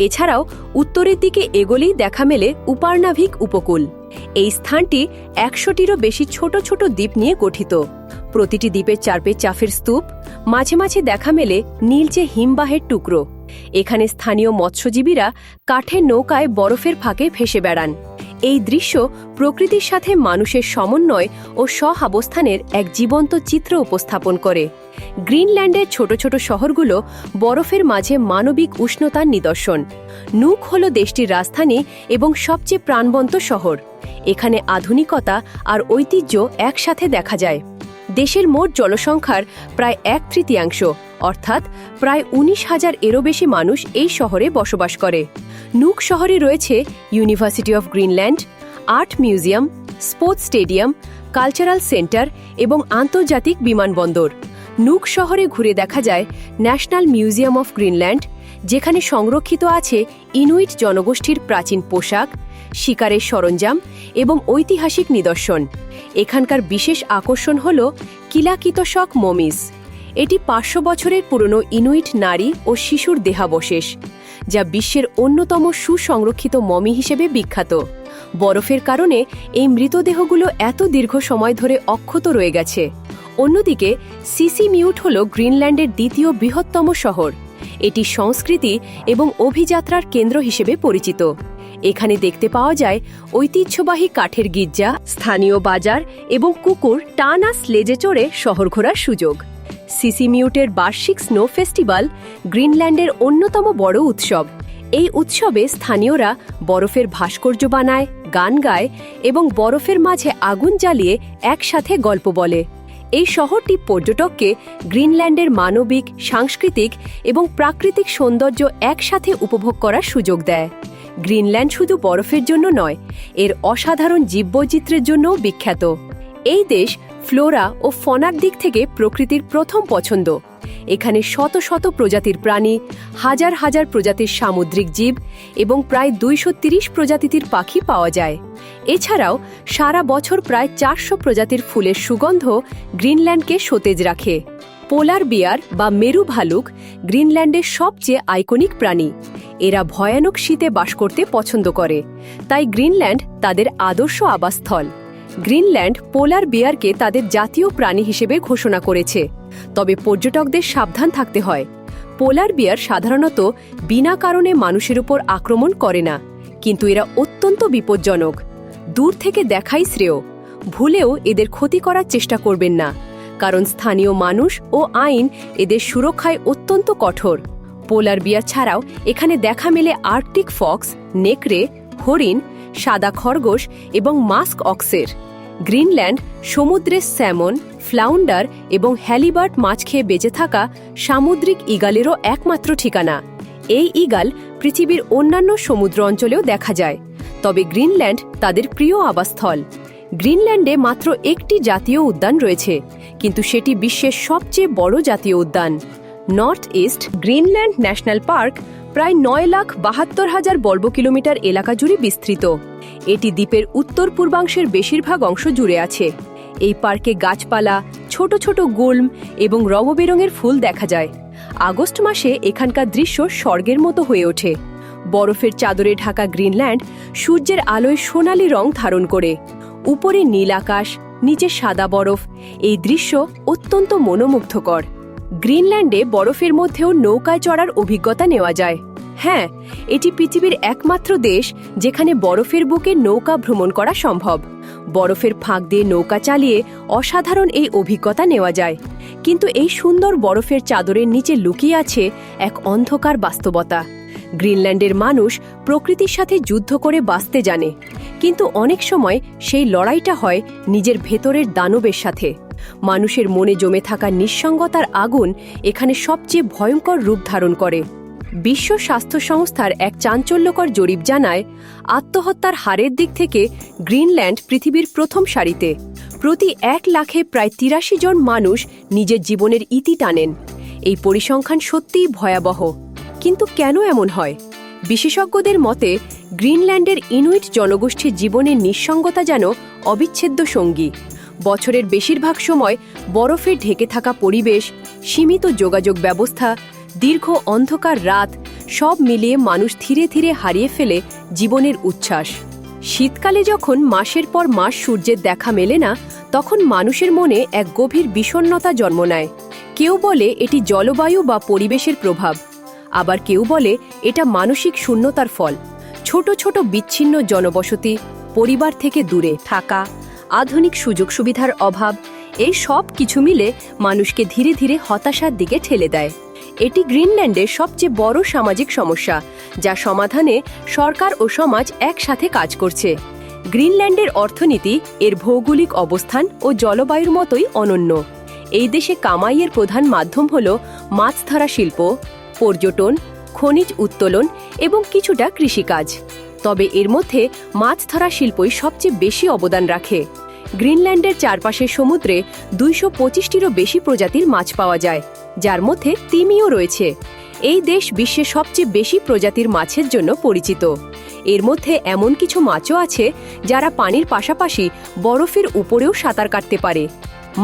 এছাড়াও উত্তরের দিকে এগোলেই দেখা মেলে উপার্নাভিক উপকূল। এই স্থানটি ১০০টিরও বেশি ছোট ছোট দ্বীপ নিয়ে গঠিত। প্রতিটি দ্বীপের চারপে চাফের স্তূপ, মাঝে মাঝে দেখা মেলে নীলচে হিমবাহের টুকরো। এখানে স্থানীয় মৎস্যজীবীরা কাঠের নৌকায় বরফের ফাঁকে ভেসে বেড়ান। এই দৃশ্য প্রকৃতির সাথে মানুষের সমন্বয় ও সহাবস্থানের এক জীবন্ত চিত্র উপস্থাপন করে। গ্রিনল্যান্ডের ছোট ছোট শহরগুলো বরফের মাঝে মানবিক উষ্ণতার নিদর্শন। নুক হল দেশটির রাজধানী এবং সবচেয়ে প্রাণবন্ত শহর। এখানে আধুনিকতা আর ঐতিহ্য একসাথে দেখা যায়। দেশের মোট জনসংখ্যার প্রায় ১/৩ অর্থাৎ প্রায় ১৯,০০০ এরও বেশি মানুষ এই শহরে বসবাস করে। নুক শহরে রয়েছে university of Greenland, art museum, sports stadium, cultural centre এবং আন্তর্জাতিক বিমানবন্দর। নুক শহরে ঘুরে দেখা যায় ন্যাশনাল মিউজিয়াম অফ গ্রিনল্যান্ড, যেখানে সংরক্ষিত আছে ইনুইট জনগোষ্ঠীর প্রাচীন পোশাক, শিকারের সরঞ্জাম এবং ঐতিহাসিক নিদর্শন। এখানকার বিশেষ আকর্ষণ হল কিলাকিতশক মমিস। এটি ৫০০ বছরের পুরনো ইনুইট নারী ও শিশুর দেহাবশেষ, যা বিশ্বের অন্যতম সুসংরক্ষিত মমি হিসেবে বিখ্যাত। বরফের কারণে এই মৃতদেহগুলো এত দীর্ঘ সময় ধরে অক্ষত রয়ে গেছে। অন্যদিকে সিসিমিউট হল গ্রিনল্যান্ডের দ্বিতীয় বৃহত্তম শহর। এটি সংস্কৃতি এবং অভিযাত্রার কেন্দ্র হিসেবে পরিচিত। এখানে দেখতে পাওয়া যায় ঐতিহ্যবাহী কাঠের গির্জা, স্থানীয় বাজার এবং কুকুর টানা স্লেজে চড়ে শহর ঘোরার সুযোগ। সিসিমিউটের বার্ষিক স্নো ফেস্টিভ্যাল গ্রিনল্যান্ডের অন্যতম বড় উৎসব। এই উৎসবে স্থানীয়রা বরফের ভাস্কর্য বানায়, গান গায় এবং বরফের মাঝে আগুন জ্বালিয়ে একসাথে গল্প বলে। এই শহরটি পর্যটককে গ্রিনল্যান্ডের মানবিক, সাংস্কৃতিক এবং প্রাকৃতিক সৌন্দর্য একসাথে উপভোগ করার সুযোগ দেয়। গ্রিনল্যান্ড শুধু বরফের জন্য নয়, এর অসাধারণ জীববৈচিত্র্যের জন্যও বিখ্যাত। এই দেশ ফ্লোরা ও ফনার দিক থেকে প্রকৃতির প্রথম পছন্দ। এখানে শত শত প্রজাতির প্রাণী, হাজার হাজার প্রজাতির সামুদ্রিক জীব এবং প্রায় ২৩০ প্রজাতির পাখি পাওয়া যায়। এছাড়াও সারা বছর প্রায় ৪০০ প্রজাতির ফুলের সুগন্ধ গ্রিনল্যান্ডকে সতেজ রাখে। পোলার বিয়ার বা মেরু ভালুক গ্রিনল্যান্ডের সবচেয়ে আইকনিক প্রাণী। এরা ভয়ানক শীতে বাস করতে পছন্দ করে, তাই গ্রিনল্যান্ড তাদের আদর্শ আবাসস্থল। গ্রিনল্যান্ড পোলার বিয়ারকে তাদের জাতীয় প্রাণী হিসেবে ঘোষণা করেছে, তবে পর্যটকদের সাবধান থাকতে হয়। পোলার বিয়ার সাধারণত বিনা কারণে মানুষের উপর আক্রমণ করে না, কিন্তু এরা অত্যন্ত বিপজ্জনক। দূর থেকে দেখাই শ্রেয়। ভুলেও এদের ক্ষতি করার চেষ্টা করবেন না, কারণ স্থানীয় মানুষ ও আইন এদের সুরক্ষায় অত্যন্ত কঠোর। পোলার বিয়ার ছাড়াও এখানে দেখা মেলে আর্কটিক ফক্স, নেকড়ে, হরিণ, সাদা খরগোশ এবং মাস্ক অক্সের। গ্রিনল্যান্ড সমুদ্রের স্যামন, ফ্লাউন্ডার এবং হ্যালিবার্ট মাছ খেয়ে বেঁচে থাকা সামুদ্রিক ইগালেরও একমাত্র ঠিকানা। এই ইগাল পৃথিবীর অন্যান্য সমুদ্র অঞ্চলেও দেখা যায়, তবে গ্রিনল্যান্ড তাদের প্রিয় আবাসস্থল। গ্রিনল্যান্ডে মাত্র একটি জাতীয় উদ্যান রয়েছে, কিন্তু সেটি বিশ্বের সবচেয়ে বড় জাতীয় উদ্যান। North east Greenland national park প্রায় 9,72,000 বর্গ কিলোমিটার এলাকা জুড়ে বিস্তৃত। এটি দ্বীপের উত্তর পূর্বাংশের বেশিরভাগ অংশ জুড়ে আছে। এই পার্কে গাছপালা, ছোট ছোট গুল্ম এবং রংবেরঙের ফুল দেখা যায়। আগস্ট মাসে এখানকার দৃশ্য স্বর্গের মতো হয়ে ওঠে। বরফের চাদরে ঢাকা গ্রিনল্যান্ড সূর্যের আলোয় সোনালি রং ধারণ করে। উপরে নীল আকাশ, নিচে সাদা বরফ, এই দৃশ্য অত্যন্ত মনোমুগ্ধকর। গ্রিনল্যান্ডে বরফের মধ্যেও নৌকায় চড়ার অভিজ্ঞতা নেওয়া যায়। হ্যাঁ, এটি পৃথিবীর একমাত্র দেশ যেখানে বরফের বুকে নৌকা ভ্রমণ করা সম্ভব। বরফের ফাঁক দিয়ে নৌকা চালিয়ে অসাধারণ এই অভিজ্ঞতা নেওয়া যায়, কিন্তু এই সুন্দর বরফের চাদরের নিচে লুকিয়ে আছে এক অন্ধকার বাস্তবতা। গ্রিনল্যান্ডের মানুষ প্রকৃতির সাথে যুদ্ধ করে বাঁচতে জানে, কিন্তু অনেক সময় সেই লড়াইটা হয় নিজের ভেতরের দানবের সাথে। মানুষের মনে জমে থাকা নিঃসঙ্গতার আগুন এখানে সবচেয়ে ভয়ঙ্কর রূপ ধারণ করে। বিশ্ব স্বাস্থ্য সংস্থার এক চাঞ্চল্যকর জরিপ জানায়, আত্মহত্যার হারের দিক থেকে গ্রিনল্যান্ড পৃথিবীর প্রথম সারিতে। প্রতি 1 লাখে প্রায় 83 জন মানুষ নিজের জীবনের ইতি টানেন। এই পরিসংখ্যান সত্যিই ভয়াবহ। কিন্তু কেন এমন হয়? বিশেষজ্ঞদের মতে, গ্রিনল্যান্ডের ইনুইট জনগোষ্ঠীর জীবনের নিঃসঙ্গতা যেন অবিচ্ছেদ্য সঙ্গী। বছরের বেশিরভাগ সময় বরফে ঢেকে থাকা পরিবেশ, সীমিত যোগাযোগ ব্যবস্থা, দীর্ঘ অন্ধকার রাত, সব মিলিয়ে মানুষ ধীরে ধীরে হারিয়ে ফেলে জীবনের উচ্ছ্বাস। শীতকালে যখন মাসের পর মাস সূর্যের দেখা মেলে না, তখন মানুষের মনে এক গভীর বিষণ্ণতা জন্ম নেয়। কেউ বলে এটি জলবায়ু বা পরিবেশের প্রভাব, আবার কেউ বলে এটা মানসিক শূন্যতার ফল। ছোট ছোট বিচ্ছিন্ন জনবসতি, পরিবার থেকে দূরে থাকা, আধুনিক সুযোগ সুবিধার অভাব, এই সব কিছু মিলে মানুষকে ধীরে ধীরে হতাশার দিকে ঠেলে দেয়। এটি গ্রিনল্যান্ডের সবচেয়ে বড় সামাজিক সমস্যা, যা সমাধানে সরকার ও সমাজ একসাথে কাজ করছে। গ্রিনল্যান্ডের অর্থনীতি এর ভৌগোলিক অবস্থান ও জলবায়ুর মতোই অনন্য। এই দেশে কামাইয়ের প্রধান মাধ্যম হল মাছ ধরা শিল্প, পর্যটন, খনিজ উত্তোলন এবং কিছুটা কৃষিকাজ। তবে এর মধ্যে মাছ ধরা শিল্পই সবচেয়ে বেশি অবদান রাখে। গ্রিনল্যান্ডের চারপাশের সমুদ্রে 225টিরও বেশি প্রজাতির মাছ পাওয়া যায়, যার মধ্যে তিমিও রয়েছে। এই দেশ বিশ্বের সবচেয়ে বেশি প্রজাতির মাছের জন্য পরিচিত। এর মধ্যে এমন কিছু মাছও আছে যারা পানির পাশাপাশি বরফের উপরেও সাঁতার কাটতে পারে।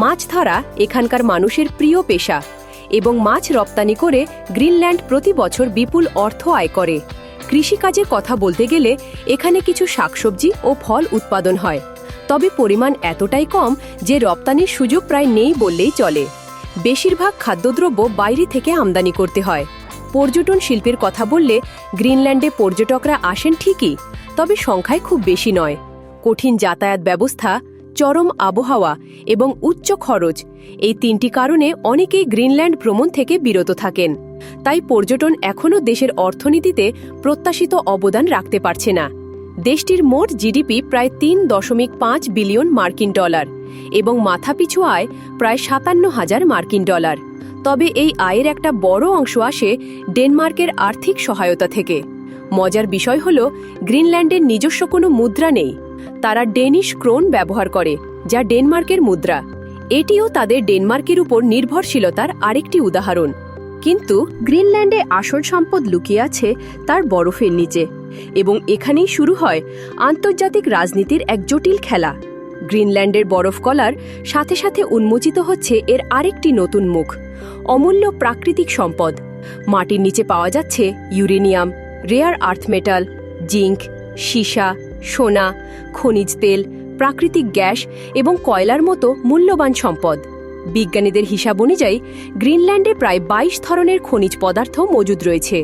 মাছ ধরা এখানকার মানুষের প্রিয় পেশা, এবং মাছ রপ্তানি করে গ্রিনল্যান্ড প্রতি বছর বিপুল অর্থ আয় করে। কৃষিকাজের কথা বলতে গেলে এখানে কিছু শাকসবজি ও ফল উৎপাদন হয়, তবে পরিমাণ এতটাই কম যে রপ্তানির সুযোগ প্রায় নেই বললেই চলে। বেশিরভাগ খাদ্যদ্রব্য বাইরে থেকে আমদানি করতে হয়। পর্যটন শিল্পের কথা বললে গ্রিনল্যান্ডে পর্যটকরা আসেন ঠিকই, তবে সংখ্যায় খুব বেশি নয়। কঠিন যাতায়াত ব্যবস্থা, চরম আবহাওয়া এবং উচ্চ খরচ, এই 3টি কারণে অনেকেই গ্রিনল্যান্ড ভ্রমণ থেকে বিরত থাকেন। তাই পর্যটন এখনও দেশের অর্থনীতিতে প্রত্যাশিত অবদান রাখতে পারছে না। দেশটির মোট জিডিপি প্রায় 3.5 বিলিয়ন মার্কিন ডলার এবং মাথাপিছু আয় প্রায় 57,000 মার্কিন ডলার। তবে এই আয়ের একটা বড় অংশ আসে ডেনমার্কের আর্থিক সহায়তা থেকে। মজার বিষয় হল, গ্রিনল্যান্ডের নিজস্ব কোনো মুদ্রা নেই। তারা ডেনিশ ক্রোন ব্যবহার করে, যা ডেনমার্কের মুদ্রা। এটিও তাদের ডেনমার্কের উপর নির্ভরশীলতার আরেকটি উদাহরণ। কিন্তু গ্রিনল্যান্ডে আসল সম্পদ লুকিয়ে আছে তার বরফের নিচে, এবং এখানেই শুরু হয় আন্তর্জাতিক রাজনীতির এক জটিল খেলা। গ্রিনল্যান্ডের বরফ গলার সাথে সাথে উন্মোচিত হচ্ছে এর আরেকটি নতুন মুখ, অমূল্য প্রাকৃতিক সম্পদ। মাটির নিচে পাওয়া যাচ্ছে uranium, rare earth metal, zinc, সীসা, সোনা, খনিজ তেল, প্রাকৃতিক গ্যাস এবং কয়লার মতো মূল্যবান সম্পদ। বিজ্ঞানীদের হিসাব অনুযায়ী গ্রিনল্যান্ডে প্রায় ২২ ধরনের খনিজ পদার্থ মজুদ রয়েছে।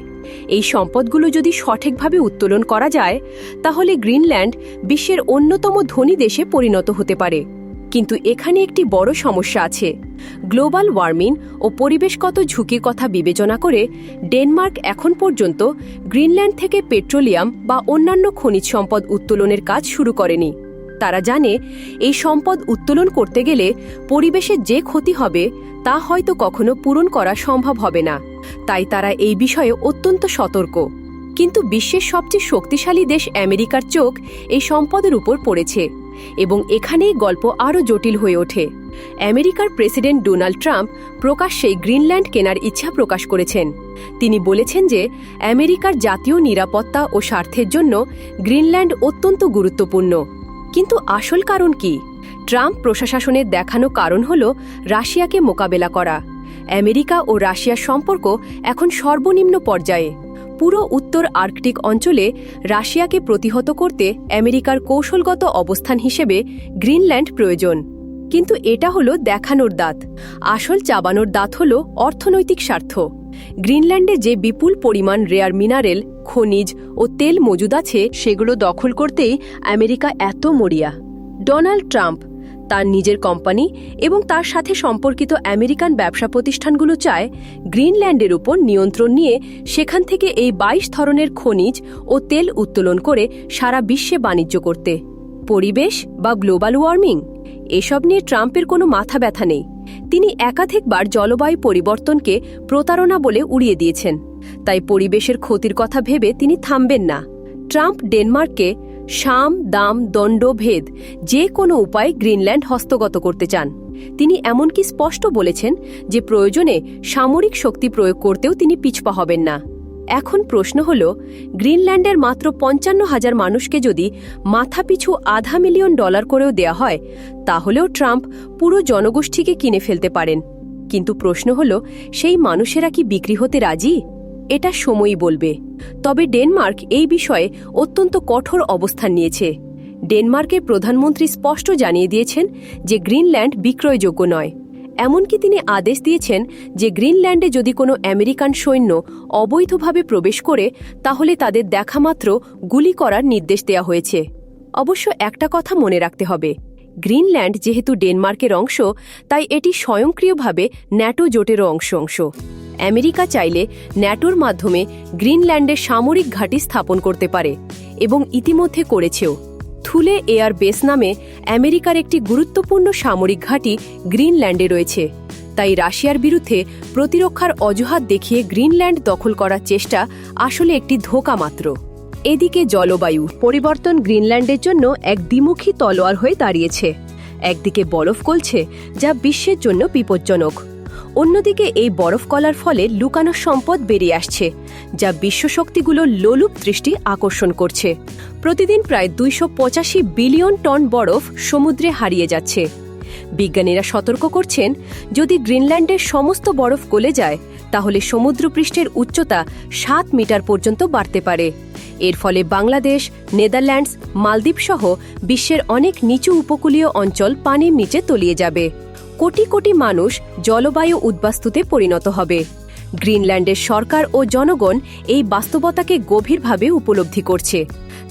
এই সম্পদগুলো যদি সঠিকভাবে উত্তোলন করা যায় তাহলে গ্রিনল্যান্ড বিশ্বের অন্যতম ধনী দেশে পরিণত হতে পারে। কিন্তু এখানে একটি বড় সমস্যা আছে। গ্লোবাল ওয়ার্মিং ও পরিবেশগত ঝুঁকির কথা বিবেচনা করে ডেনমার্ক এখন পর্যন্ত গ্রিনল্যান্ড থেকে পেট্রোলিয়াম বা অন্যান্য খনিজ সম্পদ উত্তোলনের কাজ শুরু করেনি। তারা জানে এই সম্পদ উত্তোলন করতে গেলে পরিবেশের যে ক্ষতি হবে তা হয়তো কখনো পূরণ করা সম্ভব হবে না। তাই তারা এই বিষয়ে অত্যন্ত সতর্ক। কিন্তু বিশ্বের সবচেয়ে শক্তিশালী দেশ আমেরিকার চোখ এই সম্পদের উপর পড়েছে এবং এখানেই গল্প আরও জটিল হয়ে ওঠে। আমেরিকার প্রেসিডেন্ট ডোনাল্ড ট্রাম্প প্রকাশ্যেই গ্রিনল্যান্ড কেনার ইচ্ছা প্রকাশ করেছেন। তিনি বলেছেন যে আমেরিকার জাতীয় নিরাপত্তা ও স্বার্থের জন্য গ্রিনল্যান্ড অত্যন্ত গুরুত্বপূর্ণ। কিন্তু আসল কারণ কি? ট্রাম্প প্রশাসনের দেখানো কারণ হল রাশিয়াকে মোকাবেলা করা। আমেরিকা ও রাশিয়ার সম্পর্ক এখন সর্বনিম্ন পর্যায়ে। পুরো উত্তর আর্কটিক অঞ্চলে রাশিয়াকে প্রতিহত করতে আমেরিকার কৌশলগত অবস্থান হিসেবে গ্রিনল্যান্ড প্রয়োজন। কিন্তু এটা হলো দেখানোর দাঁত। আসল চাবানোর দাঁত হল অর্থনৈতিক স্বার্থ। গ্রিনল্যান্ডে যে বিপুল পরিমাণ রেয়ার মিনারেল, খনিজ ও তেল মজুদ আছে সেগুলো দখল করতেই আমেরিকা এত মরিয়া। ডোনাল্ড ট্রাম্প তার নিজের কোম্পানি এবং তার সাথে সম্পর্কিত আমেরিকান ব্যবসা প্রতিষ্ঠানগুলো চায় গ্রিনল্যান্ডের উপর নিয়ন্ত্রণ নিয়ে সেখান থেকে এই ২২ ধরনের খনিজ ও তেল উত্তোলন করে সারা বিশ্বে বাণিজ্য করতে। পরিবেশ বা গ্লোবাল ওয়ার্মিং এসব নিয়ে ট্রাম্পের কোনো মাথা ব্যথা নেই। তিনি একাধিকবার জলবায়ু পরিবর্তনকে প্রতারণা বলে উড়িয়ে দিয়েছেন। তাই পরিবেশের ক্ষতির কথা ভেবে তিনি থামবেন না। ট্রাম্প ডেনমার্ককে সাম, দাম, দণ্ড, ভেদ যে কোনো উপায়ে গ্রিনল্যান্ড হস্তগত করতে চান। তিনি এমনকি স্পষ্ট বলেছেন যে প্রয়োজনে সামরিক শক্তি প্রয়োগ করতেও তিনি পিছপা হবেন না। এখন প্রশ্ন হল, গ্রিনল্যান্ডের মাত্র ৫৫,০০০ মানুষকে যদি মাথাপিছু $৫০০,০০০ করেও দেয়া হয় তাহলেও ট্রাম্প পুরো জনগোষ্ঠীকে কিনে ফেলতে পারেন। কিন্তু প্রশ্ন হল, সেই মানুষেরা কি বিক্রি হতে রাজি? এটা সময়ই বলবে। তবে ডেনমার্ক এই বিষয়ে অত্যন্ত কঠোর অবস্থান নিয়েছে। ডেনমার্কের প্রধানমন্ত্রী স্পষ্ট জানিয়ে দিয়েছেন যে গ্রিনল্যান্ড বিক্রয়যোগ্য নয়। এমনকি তিনি আদেশ দিয়েছেন যে গ্রিনল্যান্ডে যদি কোনো আমেরিকান সৈন্য অবৈধভাবে প্রবেশ করে তাহলে তাদের দেখামাত্র গুলি করার নির্দেশ দেওয়া হয়েছে। অবশ্য একটা কথা মনে রাখতে হবে, গ্রিনল্যান্ড যেহেতু ডেনমার্কের অংশ তাই এটি স্বয়ংক্রিয়ভাবে ন্যাটো জোটেরও অংশ। আমেরিকা চাইলে ন্যাটোর মাধ্যমে গ্রিনল্যান্ডে সামরিক ঘাঁটি স্থাপন করতে পারে এবং ইতিমধ্যে করেছেও। থুলে এয়ার বেস নামে আমেরিকার একটি গুরুত্বপূর্ণ সামরিক ঘাঁটি গ্রিনল্যান্ডে রয়েছে। তাই রাশিয়ার বিরুদ্ধে প্রতিরক্ষার অজুহাত দেখিয়ে গ্রিনল্যান্ড দখল করার চেষ্টা আসলে একটি ধোঁকা মাত্র। এদিকে জলবায়ু পরিবর্তন গ্রিনল্যান্ডের জন্য এক দ্বিমুখী তলোয়ার হয়ে দাঁড়িয়েছে। একদিকে বরফ গলছে যা বিশ্বের জন্য বিপজ্জনক, অন্যদিকে এই বরফ গলার ফলে লুকানো সম্পদ বেরিয়ে আসছে যা বিশ্বশক্তিগুলোর লোলুপ দৃষ্টি আকর্ষণ করছে। প্রতিদিন প্রায় ২৮৫ বিলিয়ন টন বরফ সমুদ্রে হারিয়ে যাচ্ছে। বিজ্ঞানীরা সতর্ক করছেন, যদি গ্রিনল্যান্ডের সমস্ত বরফ গলে যায় তাহলে সমুদ্রপৃষ্ঠের উচ্চতা ৭ মিটার পর্যন্ত বাড়তে পারে। এর ফলে বাংলাদেশ, নেদারল্যান্ডস, মালদ্বীপ সহ বিশ্বের অনেক নিচু উপকূলীয় অঞ্চল পানির নিচে তলিয়ে যাবে। কোটি কোটি মানুষ জলবায়ু উদ্বাস্তুতে পরিণত হবে। গ্রিনল্যান্ডের সরকার ও জনগণ এই বাস্তবতাকে গভীরভাবে উপলব্ধি করছে।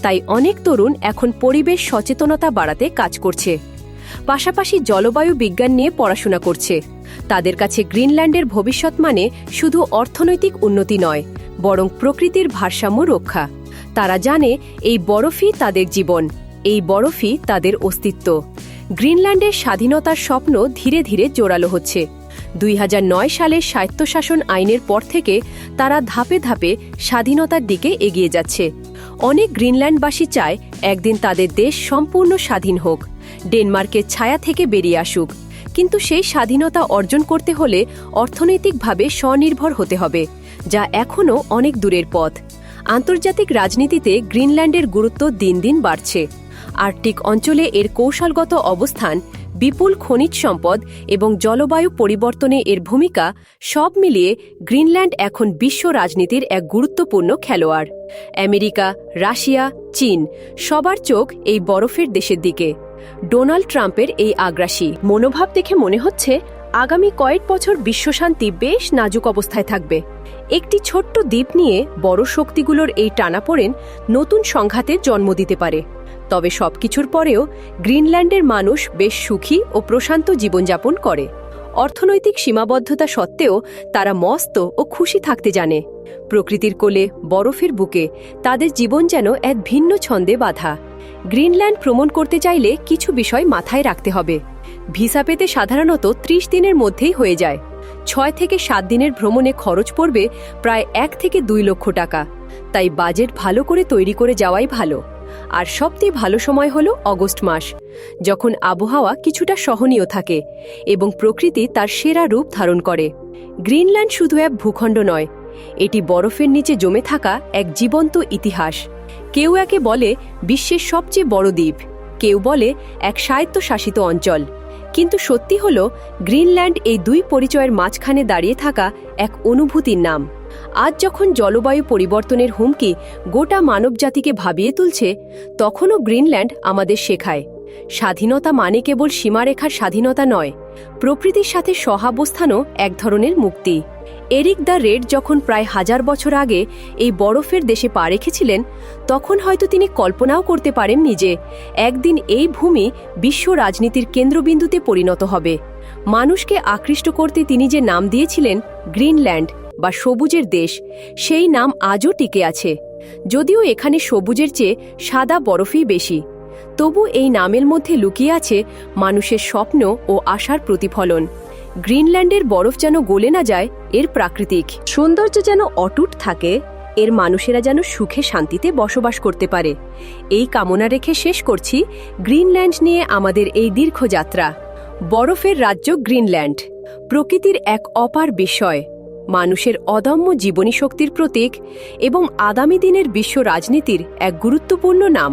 তাই অনেক তরুণ এখন পরিবেশ সচেতনতা বাড়াতে কাজ করছে, পাশাপাশি জলবায়ু বিজ্ঞান নিয়ে পড়াশোনা করছে। তাদের কাছে গ্রিনল্যান্ডের ভবিষ্যৎ মানে শুধু অর্থনৈতিক উন্নতি নয়, বরং প্রকৃতির ভারসাম্য রক্ষা। তারা জানে এই বরফই তাদের জীবন, এই বরফই তাদের অস্তিত্ব। গ্রিনল্যান্ডের স্বাধীনতার স্বপ্ন ধীরে ধীরে জোরালো হচ্ছে। ২০০৯ সালের স্বায়ত্তশাসন আইনের পর থেকে তারা ধাপে ধাপে স্বাধীনতার দিকে এগিয়ে যাচ্ছে। অনেক গ্রিনল্যান্ডবাসী চায় একদিন তাদের দেশ সম্পূর্ণ স্বাধীন হোক, ডেনমার্কের ছায়া থেকে বেরিয়ে আসুক। কিন্তু সেই স্বাধীনতা অর্জন করতে হলে অর্থনৈতিকভাবে স্বনির্ভর হতে হবে, যা এখনও অনেক দূরের পথ। আন্তর্জাতিক রাজনীতিতে গ্রিনল্যান্ডের গুরুত্ব দিন দিন বাড়ছে। আর্কটিক অঞ্চলে এর কৌশলগত অবস্থান, বিপুল খনিজ সম্পদ এবং জলবায়ু পরিবর্তনে এর ভূমিকা সব মিলিয়ে গ্রিনল্যান্ড এখন বিশ্ব রাজনীতির এক গুরুত্বপূর্ণ খেলোয়াড়। আমেরিকা, রাশিয়া, চীন সবার চোখ এই বরফের দেশের দিকে। ডোনাল্ড ট্রাম্পের এই আগ্রাসী মনোভাব দেখে মনে হচ্ছে আগামী কয়েক বছর বিশ্বশান্তি বেশ নাজুক অবস্থায় থাকবে। একটি ছোট্ট দ্বীপ নিয়ে বড় শক্তিগুলোর এই টানাপোড়েন নতুন সংঘাতের জন্ম দিতে পারে। তবে সবকিছুর পরেও গ্রিনল্যান্ডের মানুষ বেশ সুখী ও প্রশান্ত জীবনযাপন করে। অর্থনৈতিক সীমাবদ্ধতা সত্ত্বেও তারা মস্ত ও খুশি থাকতে জানে। প্রকৃতির কোলে, বরফের বুকে তাদের জীবন যেন এক ভিন্ন ছন্দে বাঁধা। গ্রিনল্যান্ড ভ্রমণ করতে চাইলে কিছু বিষয় মাথায় রাখতে হবে। ভিসা পেতে সাধারণত ৩০ দিনের মধ্যেই হয়ে যায়। ৬ থেকে ৭ দিনের ভ্রমণে খরচ পড়বে প্রায় ১ থেকে ২ লক্ষ টাকা। তাই বাজেট ভালো করে তৈরি করে যাওয়াই ভালো। আর সবচেয়ে ভালো সময় হলো অগস্ট মাস, যখন আবহাওয়া কিছুটা সহনীয় থাকে এবং প্রকৃতি তার সেরা রূপ ধারণ করে। গ্রিনল্যান্ড শুধু এক ভূখণ্ড নয়, এটি বরফের নিচে জমে থাকা এক জীবন্ত ইতিহাস। কেউ একে বলে বিশ্বের সবচেয়ে বড় দ্বীপ, কেউ বলে এক স্বায়ত্তশাসিত অঞ্চল। কিন্তু সত্যি হল, গ্রিনল্যান্ড এই দুই পরিচয়ের মাঝখানে দাঁড়িয়ে থাকা এক অনুভূতির নাম। আজ যখন জলবায়ু পরিবর্তনের হুমকি গোটা মানবজাতিকে ভাবিয়ে তুলছে, তখনও গ্রিনল্যান্ড আমাদের শেখায় স্বাধীনতা মানে কেবল সীমারেখার স্বাধীনতা নয়, প্রকৃতির সাথে সহাবস্থানও এক ধরনের মুক্তি। এরিক দ্য রেড যখন প্রায় ১০০০ বছর আগে এই বরফের দেশে পা রেখেছিলেন, তখন হয়তো তিনি কল্পনাও করতে পারেননি যে একদিন এই ভূমি বিশ্ব রাজনীতির কেন্দ্রবিন্দুতে পরিণত হবে। মানুষকে আকৃষ্ট করতে তিনি যে নাম দিয়েছিলেন গ্রিনল্যান্ড বা সবুজের দেশ, সেই নাম আজও টিকে আছে। যদিও এখানে সবুজের চেয়ে সাদা বরফই বেশি, তবু এই নামের মধ্যে লুকিয়ে আছে মানুষের স্বপ্ন ও আশার প্রতিফলন। গ্রিনল্যান্ডের বরফ যেন গলে না যায়, এর প্রাকৃতিক সৌন্দর্য যেন অটুট থাকে, এর মানুষেরা যেন সুখে শান্তিতে বসবাস করতে পারে। এই কামনা রেখে শেষ করছি গ্রিনল্যান্ড নিয়ে আমাদের এই দীর্ঘ যাত্রা। বরফের রাজ্য গ্রিনল্যান্ড প্রকৃতির এক অপার বিষয়, মানুষের অদম্য জীবনী শক্তির প্রতীক এবং আগামী দিনের বিশ্ব রাজনীতির এক গুরুত্বপূর্ণ নাম।